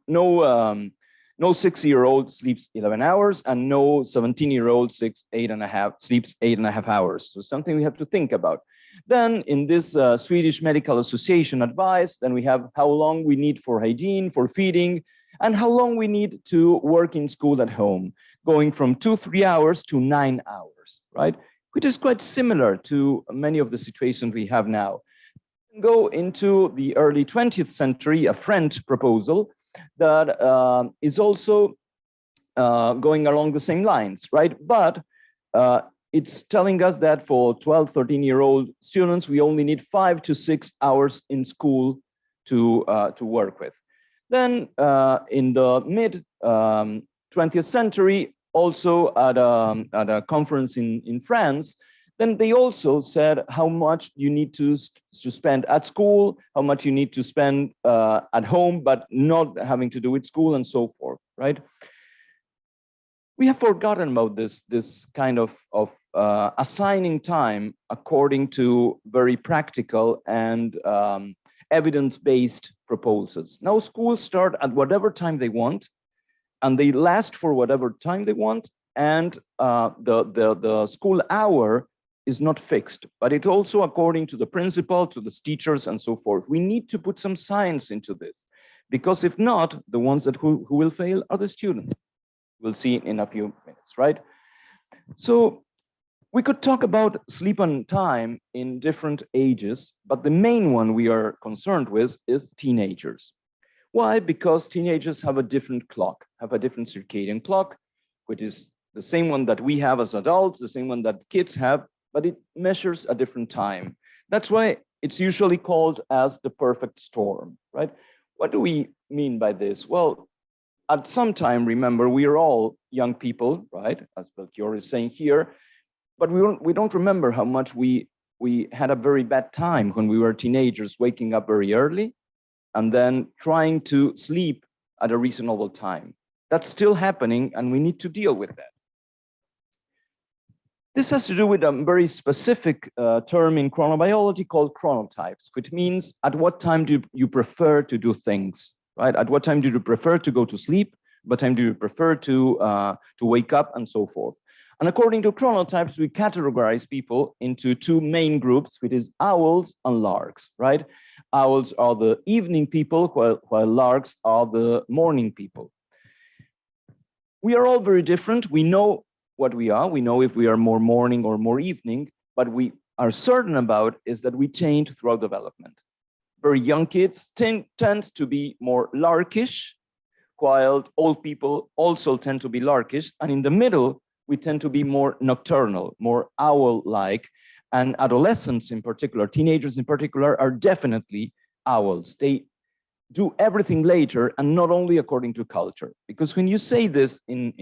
6-year-old sleeps 11 hours and no 17-year-old sleeps 8.5 hours. So something we have to think about. Then in this Swedish Medical Association advice, then we have how long we need for hygiene, for feeding, and how long we need to work in school at home, going from 2-3 hours to 9 hours, right? Which is quite similar to many of the situations we have now. Go into the early 20th century, a French proposal that is also going along the same lines, right? But it's telling us that for 12, 13-year-old students, we only need 5 to 6 hours in school to work with. Then in the mid 20th century, also at a conference in France, then they also said how much you need to spend at school, how much you need to spend at home, but not having to do with school and so forth, right? We have forgotten about this kind of assigning time according to very practical and evidence-based proposals. Now schools start at whatever time they want, and they last for whatever time they want, and the school hour is not fixed, but it's also according to the principal, to the teachers, and so forth. We need to put some science into this, because if not, the ones who will fail are the students. We'll see in a few minutes, right? So we could talk about sleep and time in different ages, but the main one we are concerned with is teenagers. Why? Because teenagers have a different clock, have a different circadian clock, which is the same one that we have as adults, the same one that kids have, but it measures a different time. That's why it's usually called as the perfect storm, right? What do we mean by this? Well, at some time, remember, we are all young people, right? As Belchior is saying here, but we don't remember how much we had a very bad time when we were teenagers, waking up very early and then trying to sleep at a reasonable time. That's still happening, and we need to deal with that. This has to do with a very specific term in chronobiology called chronotypes, which means at what time do you prefer to do things, right? At what time do you prefer to go to sleep? What time do you prefer to wake up, and so forth? And according to chronotypes, we categorize people into two main groups, which is owls and larks, right? Owls are the evening people, while larks are the morning people. We are all very different. We know what we are. We know if we are more morning or more evening, but we are certain about is that we change throughout development. Very young kids tend to be more larkish, while old people also tend to be larkish. And in the middle, we tend to be more nocturnal, more owl-like. And adolescents in particular, teenagers in particular, are definitely owls. They do everything later, and not only according to culture. Because when you say this in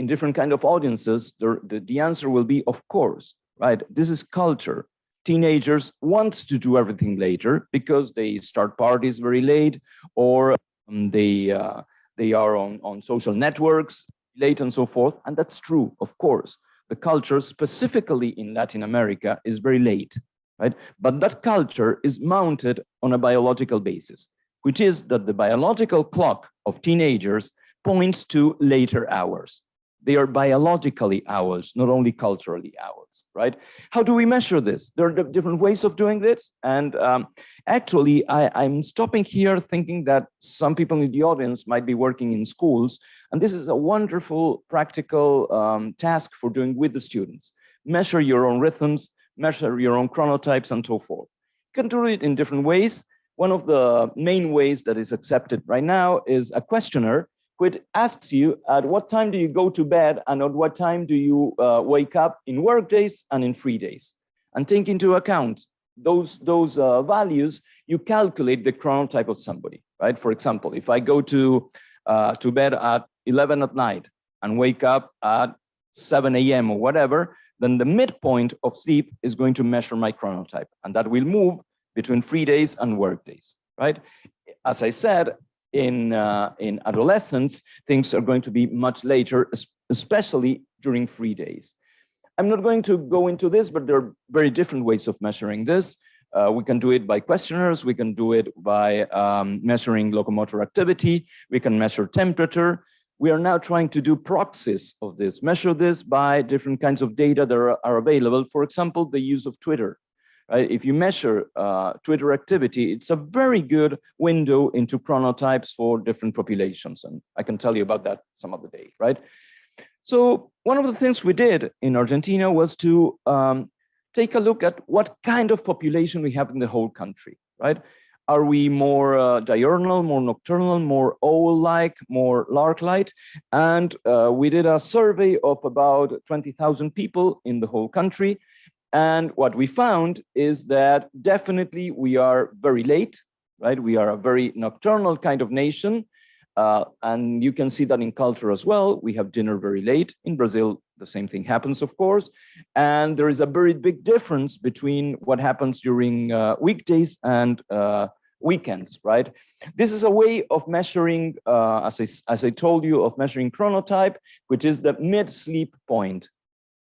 different kind of audiences, the answer will be, of course, right? This is culture. Teenagers want to do everything later because they start parties very late, or they are on social networks late and so forth. And that's true, of course. The culture, specifically in Latin America, is very late, right? But that culture is mounted on a biological basis, which is that the biological clock of teenagers points to later hours. They are biologically owls, not only culturally owls, right? How do we measure this? There are different ways of doing this. And actually, I'm stopping here thinking that some people in the audience might be working in schools. And this is a wonderful practical task for doing with the students. Measure your own rhythms, measure your own chronotypes, and so forth. You can do it in different ways. One of the main ways that is accepted right now is a questionnaire which asks you at what time do you go to bed and at what time do you wake up in work days and in free days. And take into account those values, you calculate the chronotype of somebody, right? For example, if I go to bed at 11 at night and wake up at 7 a.m. or whatever, then the midpoint of sleep is going to measure my chronotype, and that will move between free days and work days, right? As I said, in adolescence, things are going to be much later, especially during free days. I'm not going to go into this, but there are very different ways of measuring this. We can do it by questionnaires. We can do it by measuring locomotor activity. We can measure temperature. We are now trying to do proxies of this, measure this by different kinds of data that are available. For example, the use of Twitter. Right? If you measure Twitter activity, it's a very good window into chronotypes for different populations. And I can tell you about that some other day, right? So one of the things we did in Argentina was to take a look at what kind of population we have in the whole country, right? Are we more diurnal, more nocturnal, more owl-like, more lark-like? And we did a survey of about 20,000 people in the whole country. And what we found is that definitely we are very late, right? We are a very nocturnal kind of nation. And you can see that in culture as well. We have dinner very late. In Brazil, the same thing happens, of course. And there is a very big difference between what happens during weekdays and weekends, right? This is a way of measuring, as I told you, of measuring chronotype, which is the mid-sleep point,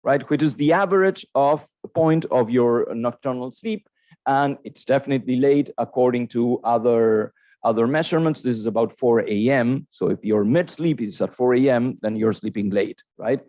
right? Which is the average of the point of your nocturnal sleep. And it's definitely late according to other measurements. This is about 4 a.m. So if your mid-sleep is at 4 a.m., then you're sleeping late, right?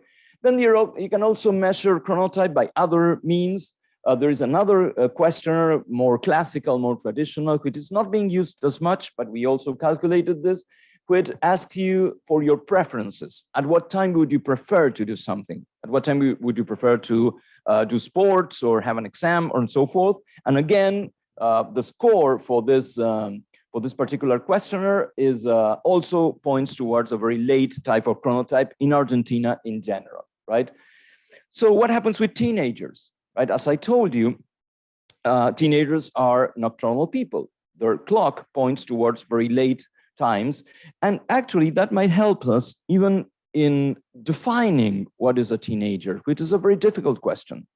Then you can also measure chronotype by other means. There is another questionnaire, more classical, more traditional, which is not being used as much, but we also calculated this, which asks you for your preferences. At what time would you prefer to do something? At what time would you prefer to do sports or have an exam or so forth? And again, the score for this particular questionnaire is also points towards a very late type of chronotype in Argentina in general, right? So what happens with teenagers, right? As I told you, teenagers are nocturnal people. Their clock points towards very late times. And actually that might help us even in defining what is a teenager, which is a very difficult question.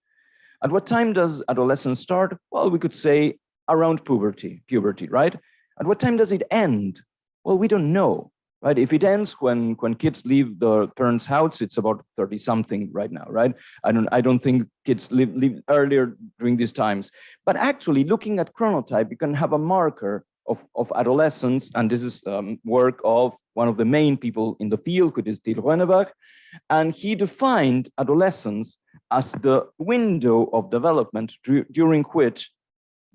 At what time does adolescence start? Well, we could say around puberty, right? At what time does it end? Well, we don't know, right? If it ends when kids leave the parents' house, it's about 30 something right now, right? I don't think kids live earlier during these times. But actually looking at chronotype, you can have a marker of adolescence, and this is work of one of the main people in the field, which is Diego, and he defined adolescence as the window of development during which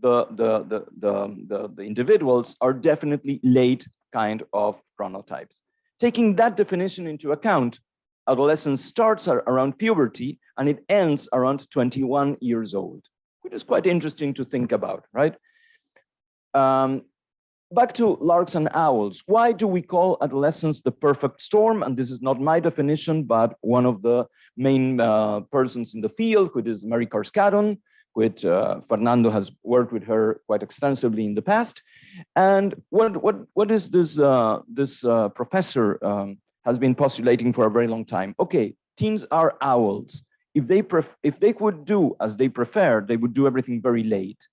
the individuals are definitely late kind of chronotypes. Taking that definition into account, adolescence starts around puberty and it ends around 21 years old, which is quite interesting to think about, right? Back to larks and owls. Why do we call adolescence the perfect storm? And this is not my definition, but one of the main persons in the field, which is Mary Carskadon, which Fernando has worked with her quite extensively in the past. And what is this professor has been postulating for a very long time? Okay, teens are owls. If they would do as they prefer, they would do everything very late.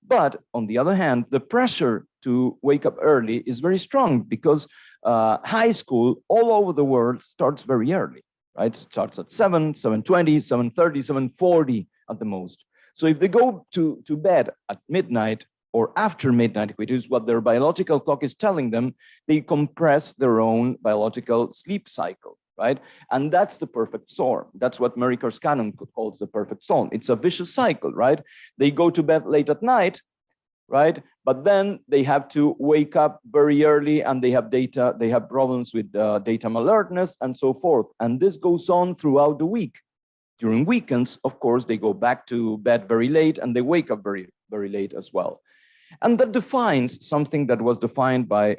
But on the other hand, the pressure to wake up early is very strong because high school all over the world starts very early, right? It starts at 7, 7:20, 7:30, 7:40 at the most. So if they go to bed at midnight or after midnight, which is what their biological clock is telling them, they compress their own biological sleep cycle, right? And that's the perfect storm. That's what Mary Carskadon calls the perfect storm. It's a vicious cycle, right? They go to bed late at night, right? But then they have to wake up very early and they have problems with daytime alertness and so forth. And this goes on throughout the week. During weekends, of course, they go back to bed very late and they wake up very, very late as well. And that defines something that was defined by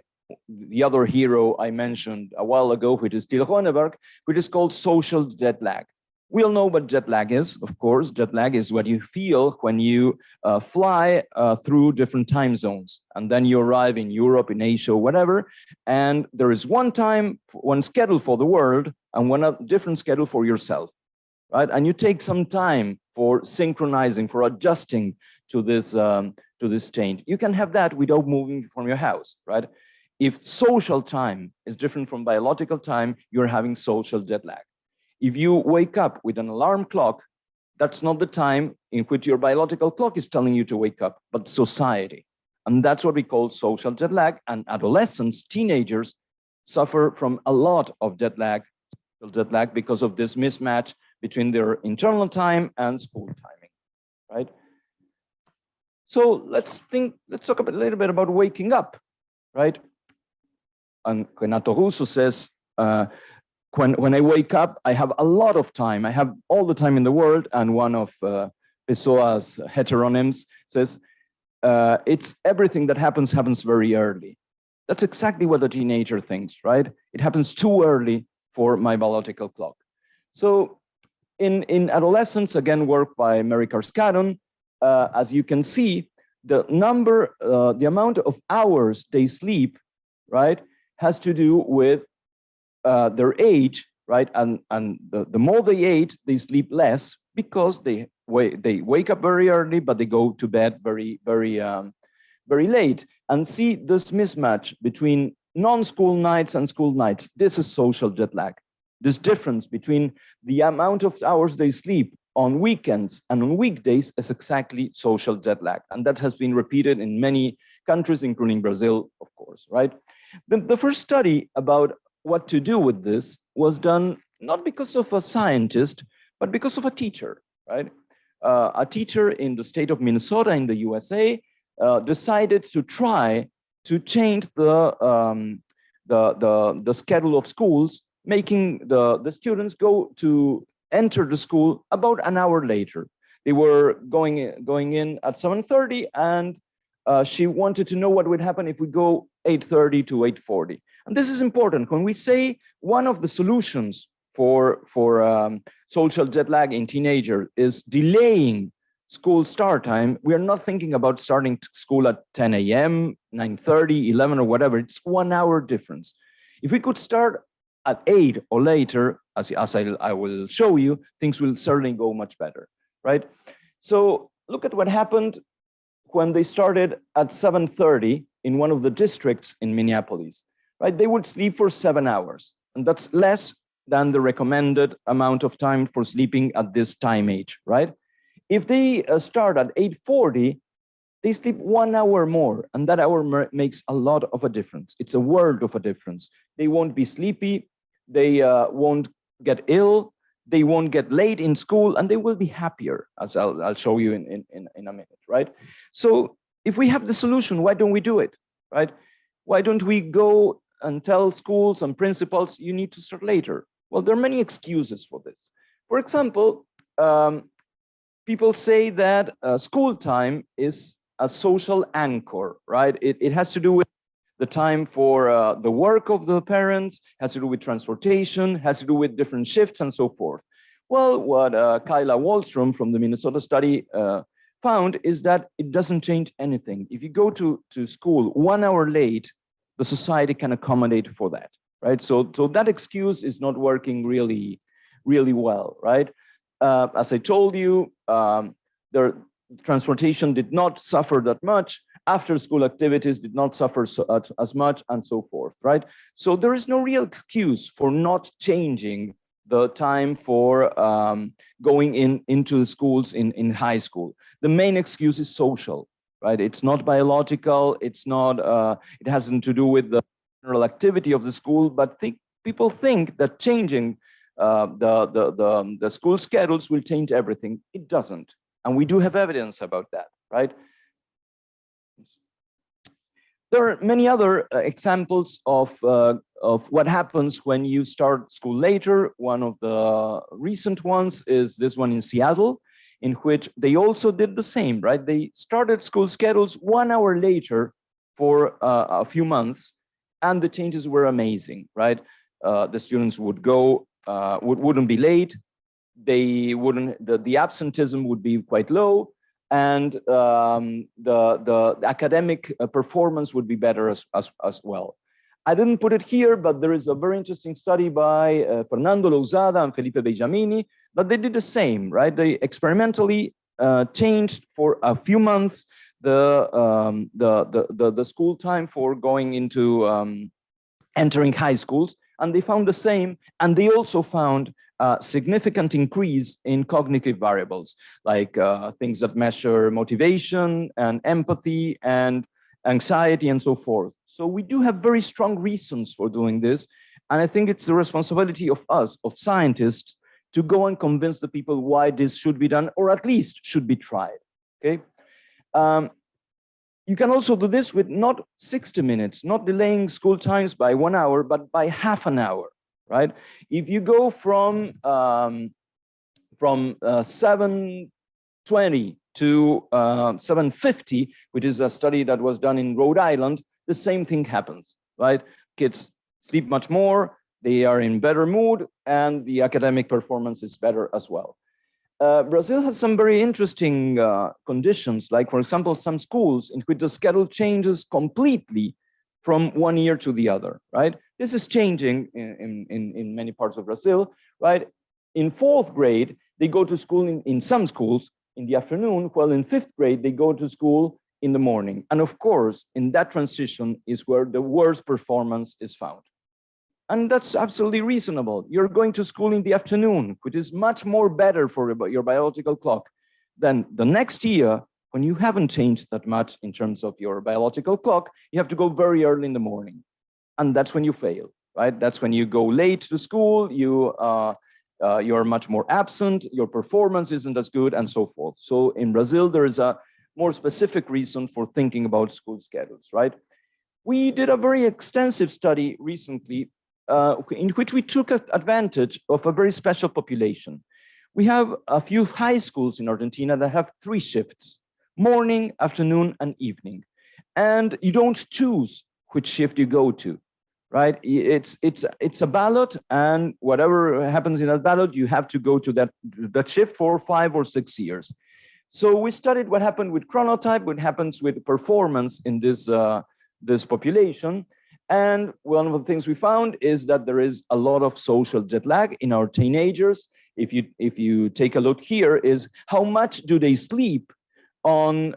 the other hero I mentioned a while ago, which is Till Honeberg, which is called social jet lag. We all know what jet lag is, of course. Jet lag is what you feel when you fly through different time zones. And then you arrive in Europe, in Asia, whatever. And there is one time, one schedule for the world and one different schedule for yourself, right? And you take some time for synchronizing, for adjusting to this change. You can have that without moving from your house, right? If social time is different from biological time, you're having social jet lag. If you wake up with an alarm clock, that's not the time in which your biological clock is telling you to wake up, but society. And that's what we call social jet lag. And adolescents, teenagers, suffer from a lot of jet lag because of this mismatch between their internal time and school timing, right? So let's talk a little bit about waking up, right? And Renato Russo says, when I wake up, I have a lot of time. I have all the time in the world. And one of Pessoa's heteronyms says, it's everything that happens very early. That's exactly what the teenager thinks, right? It happens too early for my biological clock. So in adolescence, again, work by Mary Carskadon, as you can see, the amount of hours they sleep, right, has to do with their age, right? And the more they age, they sleep less because they wake up very early, but they go to bed very late. And see this mismatch between non-school nights and school nights. This is social jet lag. This difference between the amount of hours they sleep on weekends and on weekdays is exactly social jet lag. And that has been repeated in many countries, including Brazil, of course, right? The first study about what to do with this was done not because of a scientist, but because of a teacher, right? A teacher in the state of Minnesota in the USA decided to try to change the schedule of schools, making the students go to enter the school about an hour later. They were going in at 7:30, and she wanted to know what would happen if we go 8:30 to 8:40. And this is important. When we say one of the solutions for social jet lag in teenagers is delaying school start time, we are not thinking about starting school at 10 a.m., 9:30, 11 or whatever. It's 1 hour difference. If we could start at 8 or later, as I will show you, things will certainly go much better, right? So look at what happened when they started at 7:30 in one of the districts in Minneapolis, right? They would sleep for 7 hours, and that's less than the recommended amount of time for sleeping at this time age, right? If they start at 8:40, they sleep 1 hour more, and that hour makes a lot of a difference. It's a world of a difference. They won't be sleepy, they won't get ill, they won't get late in school, and they will be happier, as I'll show you in a minute, right? So if we have the solution, why don't we do it, right? Why don't we go and tell schools and principals, you need to start later? Well, there are many excuses for this. For example, people say that school time is a social anchor, right? It has to do with the time for the work of the parents, has to do with transportation, has to do with different shifts and so forth. Well, what Kyla Wallstrom from the Minnesota study found is that it doesn't change anything. If you go to school 1 hour late, the society can accommodate for that, right? So that excuse is not working really well, right? As I told you, the transportation did not suffer that much. After school activities did not suffer as much, and so forth, right? So there is no real excuse for not changing the time for going into the schools in high school. The main excuse is social, right? It's not biological. It's not. It hasn't to do with the general activity of the school. But people think that changing the school schedules will change everything. It doesn't, and we do have evidence about that, right? There are many other examples of what happens when you start school later. One of the recent ones is this one in Seattle, in which they also did the same, right? They started school schedules 1 hour later for a few months, and the changes were amazing, right? The students would go, wouldn't be late. They wouldn't, the absenteeism would be quite low. And the academic performance would be better as well. I didn't put it here, but there is a very interesting study by Fernando Lousada and Felipe Benjamini, but they did the same, right? They experimentally changed for a few months the school time for going into entering high schools, and they found the same, and they also found a significant increase in cognitive variables, like things that measure motivation and empathy and anxiety and so forth. So we do have very strong reasons for doing this, and I think it's the responsibility of us, of scientists, to go and convince the people why this should be done, or at least should be tried, okay? You can also do this with not 60 minutes, not delaying school times by 1 hour, but by half an hour, right? If you go from 7:20 to 7:50, which is a study that was done in Rhode Island, the same thing happens, right? Kids sleep much more, they are in better mood, and the academic performance is better as well. Brazil has some very interesting conditions, like, for example, some schools in which the schedule changes completely from 1 year to the other, right? This is changing in many parts of Brazil, right? In 4th grade, they go to school in some schools in the afternoon, while in 5th grade, they go to school in the morning. And of course, in that transition is where the worst performance is found. And that's absolutely reasonable. You're going to school in the afternoon, which is much more better for your biological clock than the next year, when you haven't changed that much in terms of your biological clock. You have to go very early in the morning. And that's when you fail, right? That's when you go late to school, you're much more absent, your performance isn't as good, and so forth. So in Brazil, there is a more specific reason for thinking about school schedules, right? We did a very extensive study recently in which we took advantage of a very special population. We have a few high schools in Argentina that have 3 shifts, morning, afternoon, and evening. And you don't choose which shift you go to, right? It's a ballot, and whatever happens in that ballot, you have to go to that shift for 5 or 6 years. So we studied what happened with chronotype, what happens with performance in this population. And one of the things we found is that there is a lot of social jet lag in our teenagers. If you take a look here, is how much do they sleep on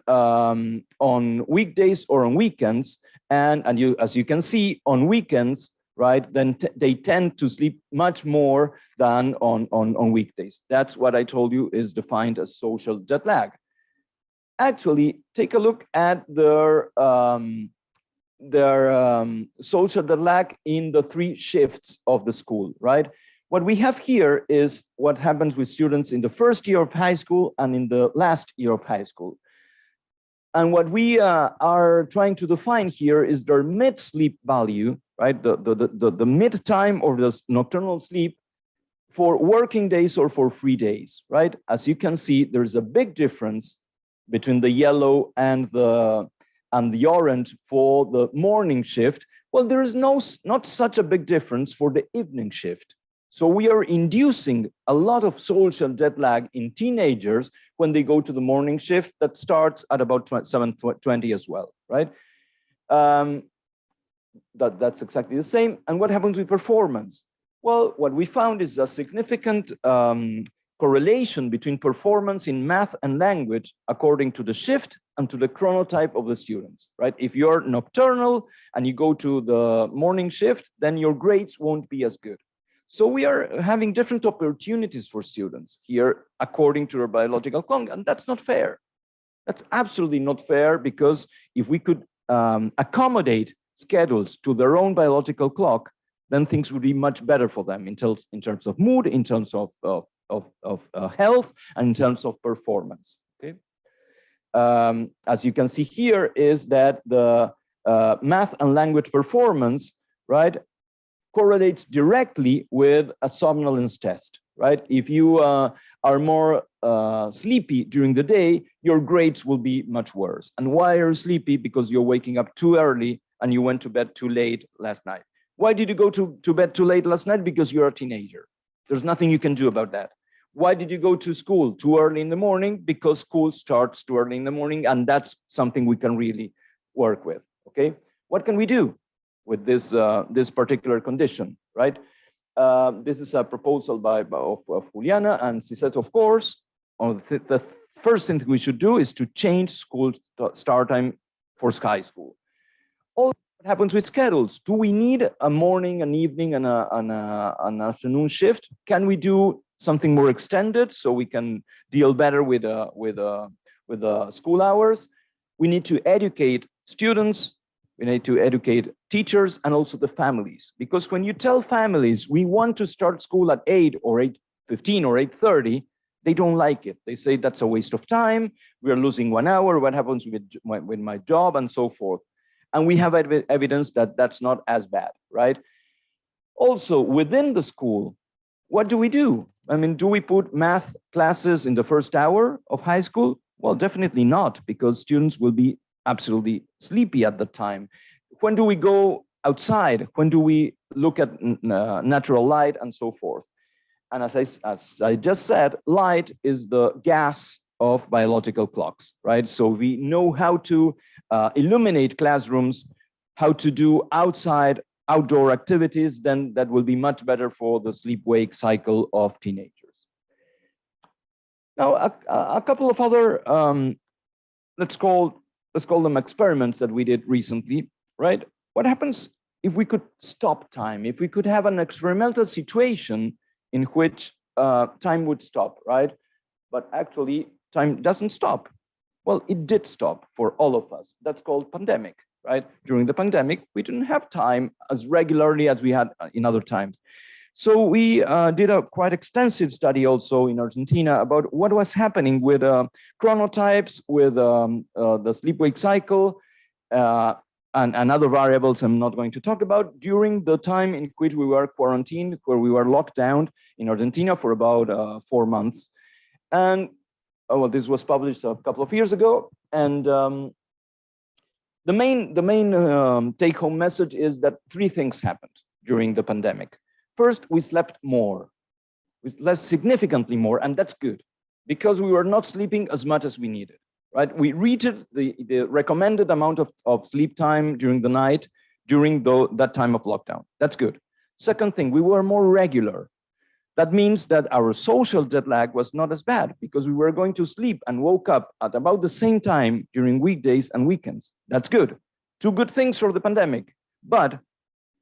weekdays or on weekends? And as you can see, on weekends, right, then they tend to sleep much more than on weekdays. That's what I told you is defined as social jet lag. Actually, take a look at their social jet lag in the 3 shifts of the school, right? What we have here is what happens with students in the first year of high school and in the last year of high school. And what we are trying to define here is their mid-sleep value, right? The mid time or the nocturnal sleep for working days or for free days, right? As you can see, there's a big difference between the yellow and the orange for the morning shift. Well, there is not such a big difference for the evening shift. So we are inducing a lot of social jet lag in teenagers when they go to the morning shift that starts at about 7:20 as well, right? That's exactly the same. And what happens with performance? Well, what we found is a significant correlation between performance in math and language according to the shift and to the chronotype of the students, right? If you're nocturnal and you go to the morning shift, then your grades won't be as good. So we are having different opportunities for students here according to their biological clock, and that's not fair. That's absolutely not fair, because if we could accommodate schedules to their own biological clock, then things would be much better for them in terms of mood, in terms of health, and in terms of performance. Okay. As you can see here is that the math and language performance, right, correlates directly with a somnolence test, right? If you are more sleepy during the day, your grades will be much worse. And why are you sleepy? Because you're waking up too early and you went to bed too late last night. Why did you go to bed too late last night? Because you're a teenager. There's nothing you can do about that. Why did you go to school too early in the morning? Because school starts too early in the morning, and that's something we can really work with, okay? What can we do with this, this particular condition, right? This is a proposal of Juliana, and she says, of course, the first thing we should do is to change school start time for high school. Also, what happens with schedules? Do we need a morning, an evening, and an afternoon shift? Can we do something more extended so we can deal better with school hours? We need to educate students. We need to educate teachers and also the families, because when you tell families we want to start school at 8 or 8:15 or 8:30, they don't like it. They say that's a waste of time. We are losing 1 hour. What happens with my job and so forth? And we have evidence that that's not as bad, right? Also, within the school, what do we do? I mean, do we put math classes in the first hour of high school? Well, definitely not, because students will be absolutely sleepy at the time. When do we go outside? When do we look at natural light and so forth? And as I just said, light is the gas of biological clocks, right? So we know how to illuminate classrooms, how to do outdoor activities, then that will be much better for the sleep-wake cycle of teenagers. Now, a couple of other, let's call them experiments that we did recently, right? What happens if we could stop time, if we could have an experimental situation in which time would stop, right? But actually, time doesn't stop. Well, it did stop for all of us. That's called pandemic, right? During the pandemic, we didn't have time as regularly as we had in other times. So we did a quite extensive study also in Argentina about what was happening with chronotypes, with the sleep-wake cycle, and other variables I'm not going to talk about during the time in which we were quarantined, where we were locked down in Argentina for about 4 months. And well, this was published a couple of years ago. And the main take-home message is that 3 things happened during the pandemic. First, we slept more, less significantly more, and that's good, because we were not sleeping as much as we needed, right? We reached the recommended amount of sleep time during the night during that time of lockdown. That's good. Second thing, we were more regular. That means that our social jet lag was not as bad, because we were going to sleep and woke up at about the same time during weekdays and weekends. That's good. 2 good things for the pandemic. But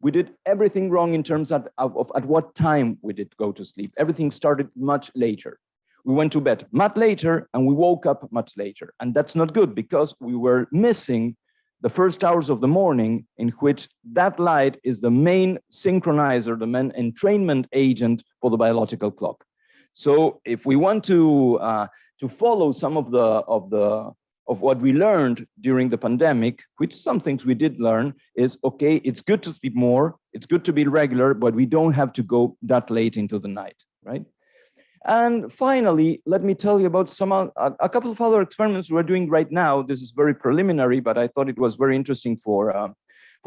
we did everything wrong in terms of at what time we did go to sleep. Everything started much later. We went to bed much later and we woke up much later. And that's not good, because we were missing the first hours of the morning, in which that light is the main synchronizer, the main entrainment agent for the biological clock. So if we want to follow some of what we learned during the pandemic, which some things we did learn, is, okay, it's good to sleep more, it's good to be regular, but we don't have to go that late into the night, right? And finally, let me tell you about a couple of other experiments we're doing right now. This is very preliminary, but I thought it was very interesting for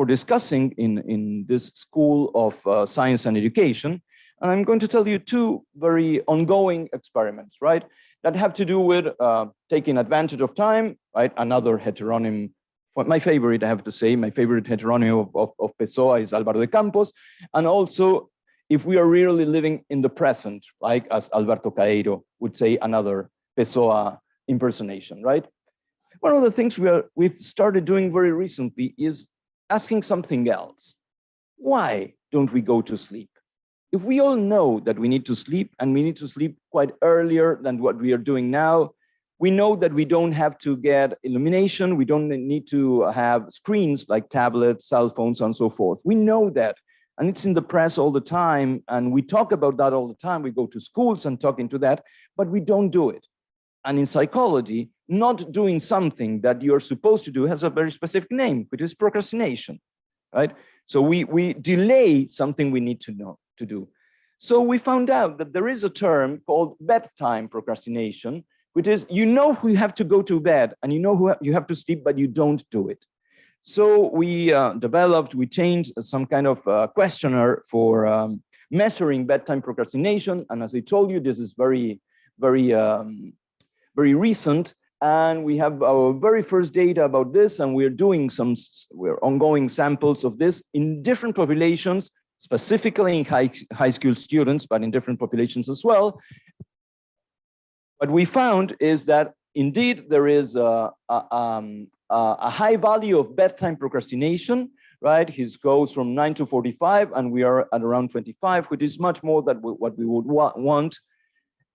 discussing in this School of Science and Education. And I'm going to tell you two very ongoing experiments, right? That have to do with taking advantage of time, right? Another heteronym, my favorite, I have to say, my favorite heteronym of Pessoa is Álvaro de Campos. And also, if we are really living in the present, like as Alberto Caeiro would say, another Pessoa impersonation, right? One of the things we've started doing very recently is asking something else. Why don't we go to sleep? If we all know that we need to sleep, and we need to sleep quite earlier than what we are doing now, we know that we don't have to get illumination, we don't need to have screens like tablets, cell phones, and so forth. We know that, and it's in the press all the time, and we talk about that all the time. We go to schools and talk into that, but we don't do it. And in psychology, not doing something that you're supposed to do has a very specific name, which is procrastination, right? So we delay something we need to do. So we found out that there is a term called bedtime procrastination, which is, you know you have to go to bed and you know you have to sleep, but you don't do it. So we changed some kind of questionnaire for measuring bedtime procrastination. And as I told you, this is very recent. And we have our very first data about this, and we're ongoing samples of this in different populations, specifically in high school students, but in different populations as well. What we found is that indeed there is a high value of bedtime procrastination, right? His goes from 9 to 45, and we are at around 25, which is much more than what we would want.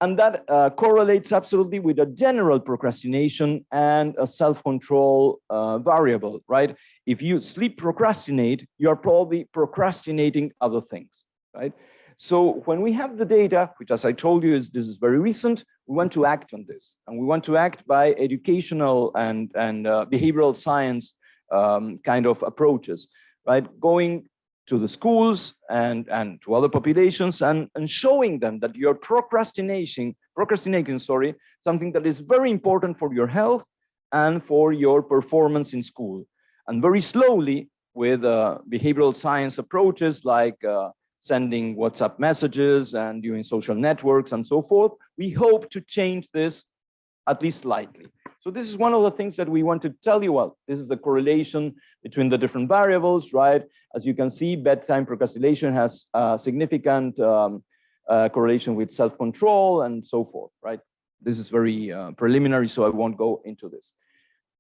And that correlates absolutely with a general procrastination and a self-control variable, right? If you sleep procrastinate, you're probably procrastinating other things, right? So when we have the data, which as I told you, this is very recent, we want to act on this. And we want to act by educational and behavioral science kind of approaches, right? Going to the schools and to other populations and showing them that you're procrastinating, something that is very important for your health and for your performance in school. And very slowly with behavioral science approaches like sending WhatsApp messages and doing social networks and so forth, we hope to change this at least slightly. So this is one of the things that we want to tell you. Well, this is the correlation between the different variables, right? As you can see, bedtime procrastination has a significant correlation with self-control and so forth, right? This is very preliminary, so I won't go into this.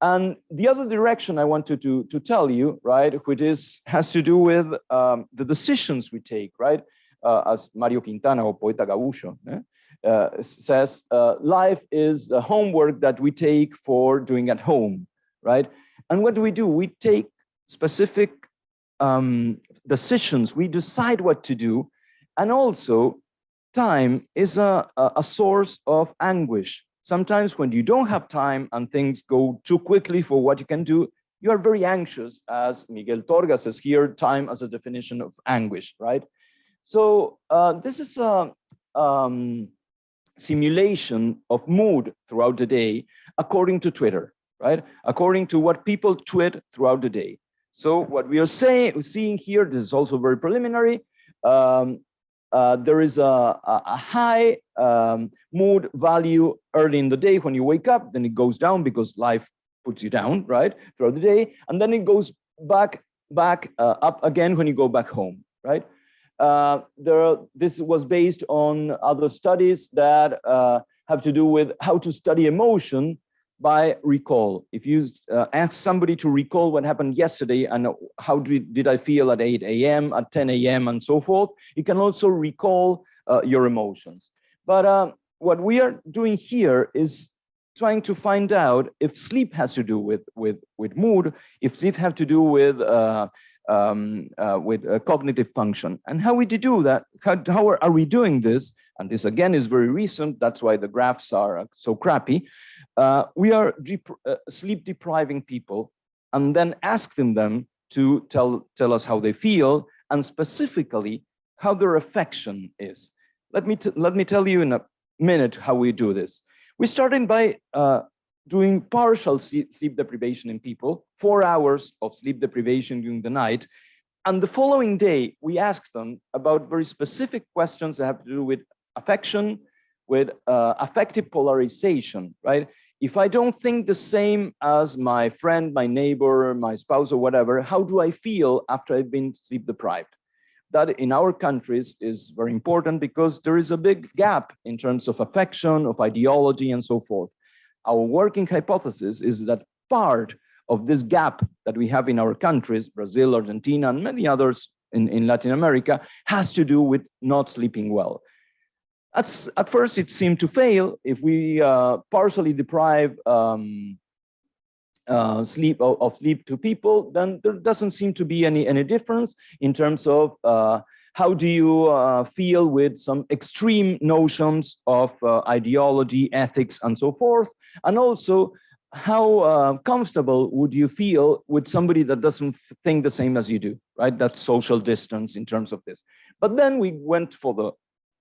And the other direction I wanted to tell you, right, which has to do with the decisions we take, right? As Mario Quintana or Poeta Gaúcho says, life is the homework that we take for doing at home, right? And what do? We take specific decisions. We decide what to do. And also, time is a source of anguish. Sometimes when you don't have time and things go too quickly for what you can do, you are very anxious, as Miguel Torga says here, time as a definition of anguish, right? So this is a simulation of mood throughout the day, according to Twitter, right? According to what people tweet throughout the day. So what we are seeing here, this is also very preliminary, there is a high mood value early in the day when you wake up, then it goes down because life puts you down, right, throughout the day, and then it goes back up again when you go back home, right? This was based on other studies that have to do with how to study emotion by recall. If you ask somebody to recall what happened yesterday and how did I feel at 8 a.m., at 10 a.m., and so forth, you can also recall your emotions. But what we are doing here is trying to find out if sleep has to do with mood, if sleep have to do with cognitive function. And how we do that, how are we doing this? And this again is very recent, that's why the graphs are so crappy. We are sleep depriving people and then asking them to tell us how they feel and specifically how their affection is. let me tell you in a minute how we do this. We started by doing partial sleep deprivation in people, 4 hours of sleep deprivation during the night. And the following day, we asked them about very specific questions that have to do with affection, with affective polarization, right? If I don't think the same as my friend, my neighbor, my spouse, or whatever, how do I feel after I've been sleep deprived? That in our countries is very important because there is a big gap in terms of affection, of ideology, and so forth. Our working hypothesis is that part of this gap that we have in our countries, Brazil, Argentina, and many others in Latin America, has to do with not sleeping well. At first, it seemed to fail. If we partially deprive sleep to people, then there doesn't seem to be any difference in terms of how do you feel with some extreme notions of ideology, ethics, and so forth, and also how comfortable would you feel with somebody that doesn't think the same as you do, right? That's social distance in terms of this. But then we went for the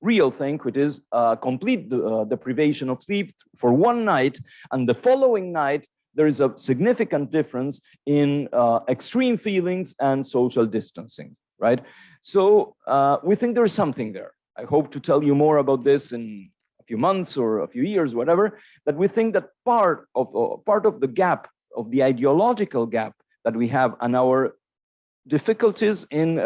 real thing, which is complete deprivation of sleep for one night, and the following night, there is a significant difference in extreme feelings and social distancing, right? So we think there is something there. I hope to tell you more about this in a few months or a few years, whatever, that we think that part of the gap, of the ideological gap that we have and our difficulties in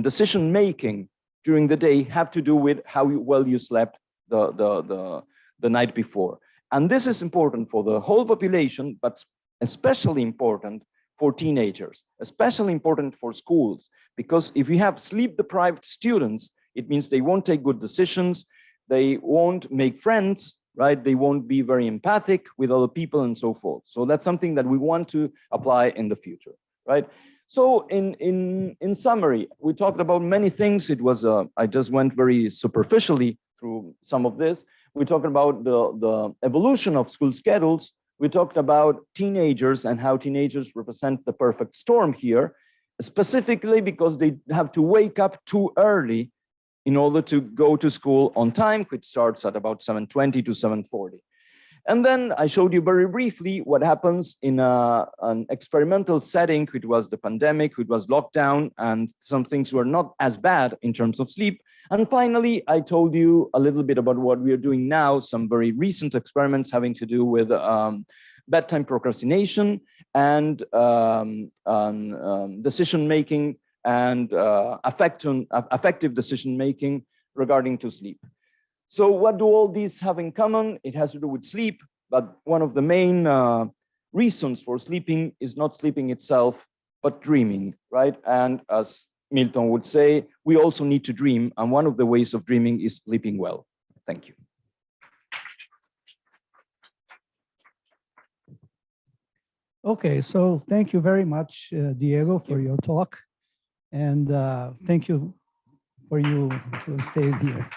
decision-making during the day have to do with how well you slept the night before. And this is important for the whole population, but especially important for teenagers, especially important for schools, because if you have sleep-deprived students, it means they won't take good decisions, they won't make friends, right? They won't be very empathic with other people and so forth. So that's something that we want to apply in the future, right? So in summary, we talked about many things. It was, I just went very superficially through some of this. We talked about the evolution of school schedules. We talked about teenagers and how teenagers represent the perfect storm here, specifically because they have to wake up too early in order to go to school on time, which starts at about 7:20 to 7:40. And then I showed you very briefly what happens in an experimental setting, which was the pandemic, which was lockdown, and some things were not as bad in terms of sleep. And finally, I told you a little bit about what we are doing now, some very recent experiments having to do with bedtime procrastination and decision-making and affective decision-making regarding to sleep. So what do all these have in common? It has to do with sleep, but one of the main reasons for sleeping is not sleeping itself, but dreaming, right? And as Milton would say, we also need to dream, and one of the ways of dreaming is sleeping well. Thank you. Okay, so thank you very much, Diego, for your talk, and thank you for you to stay here.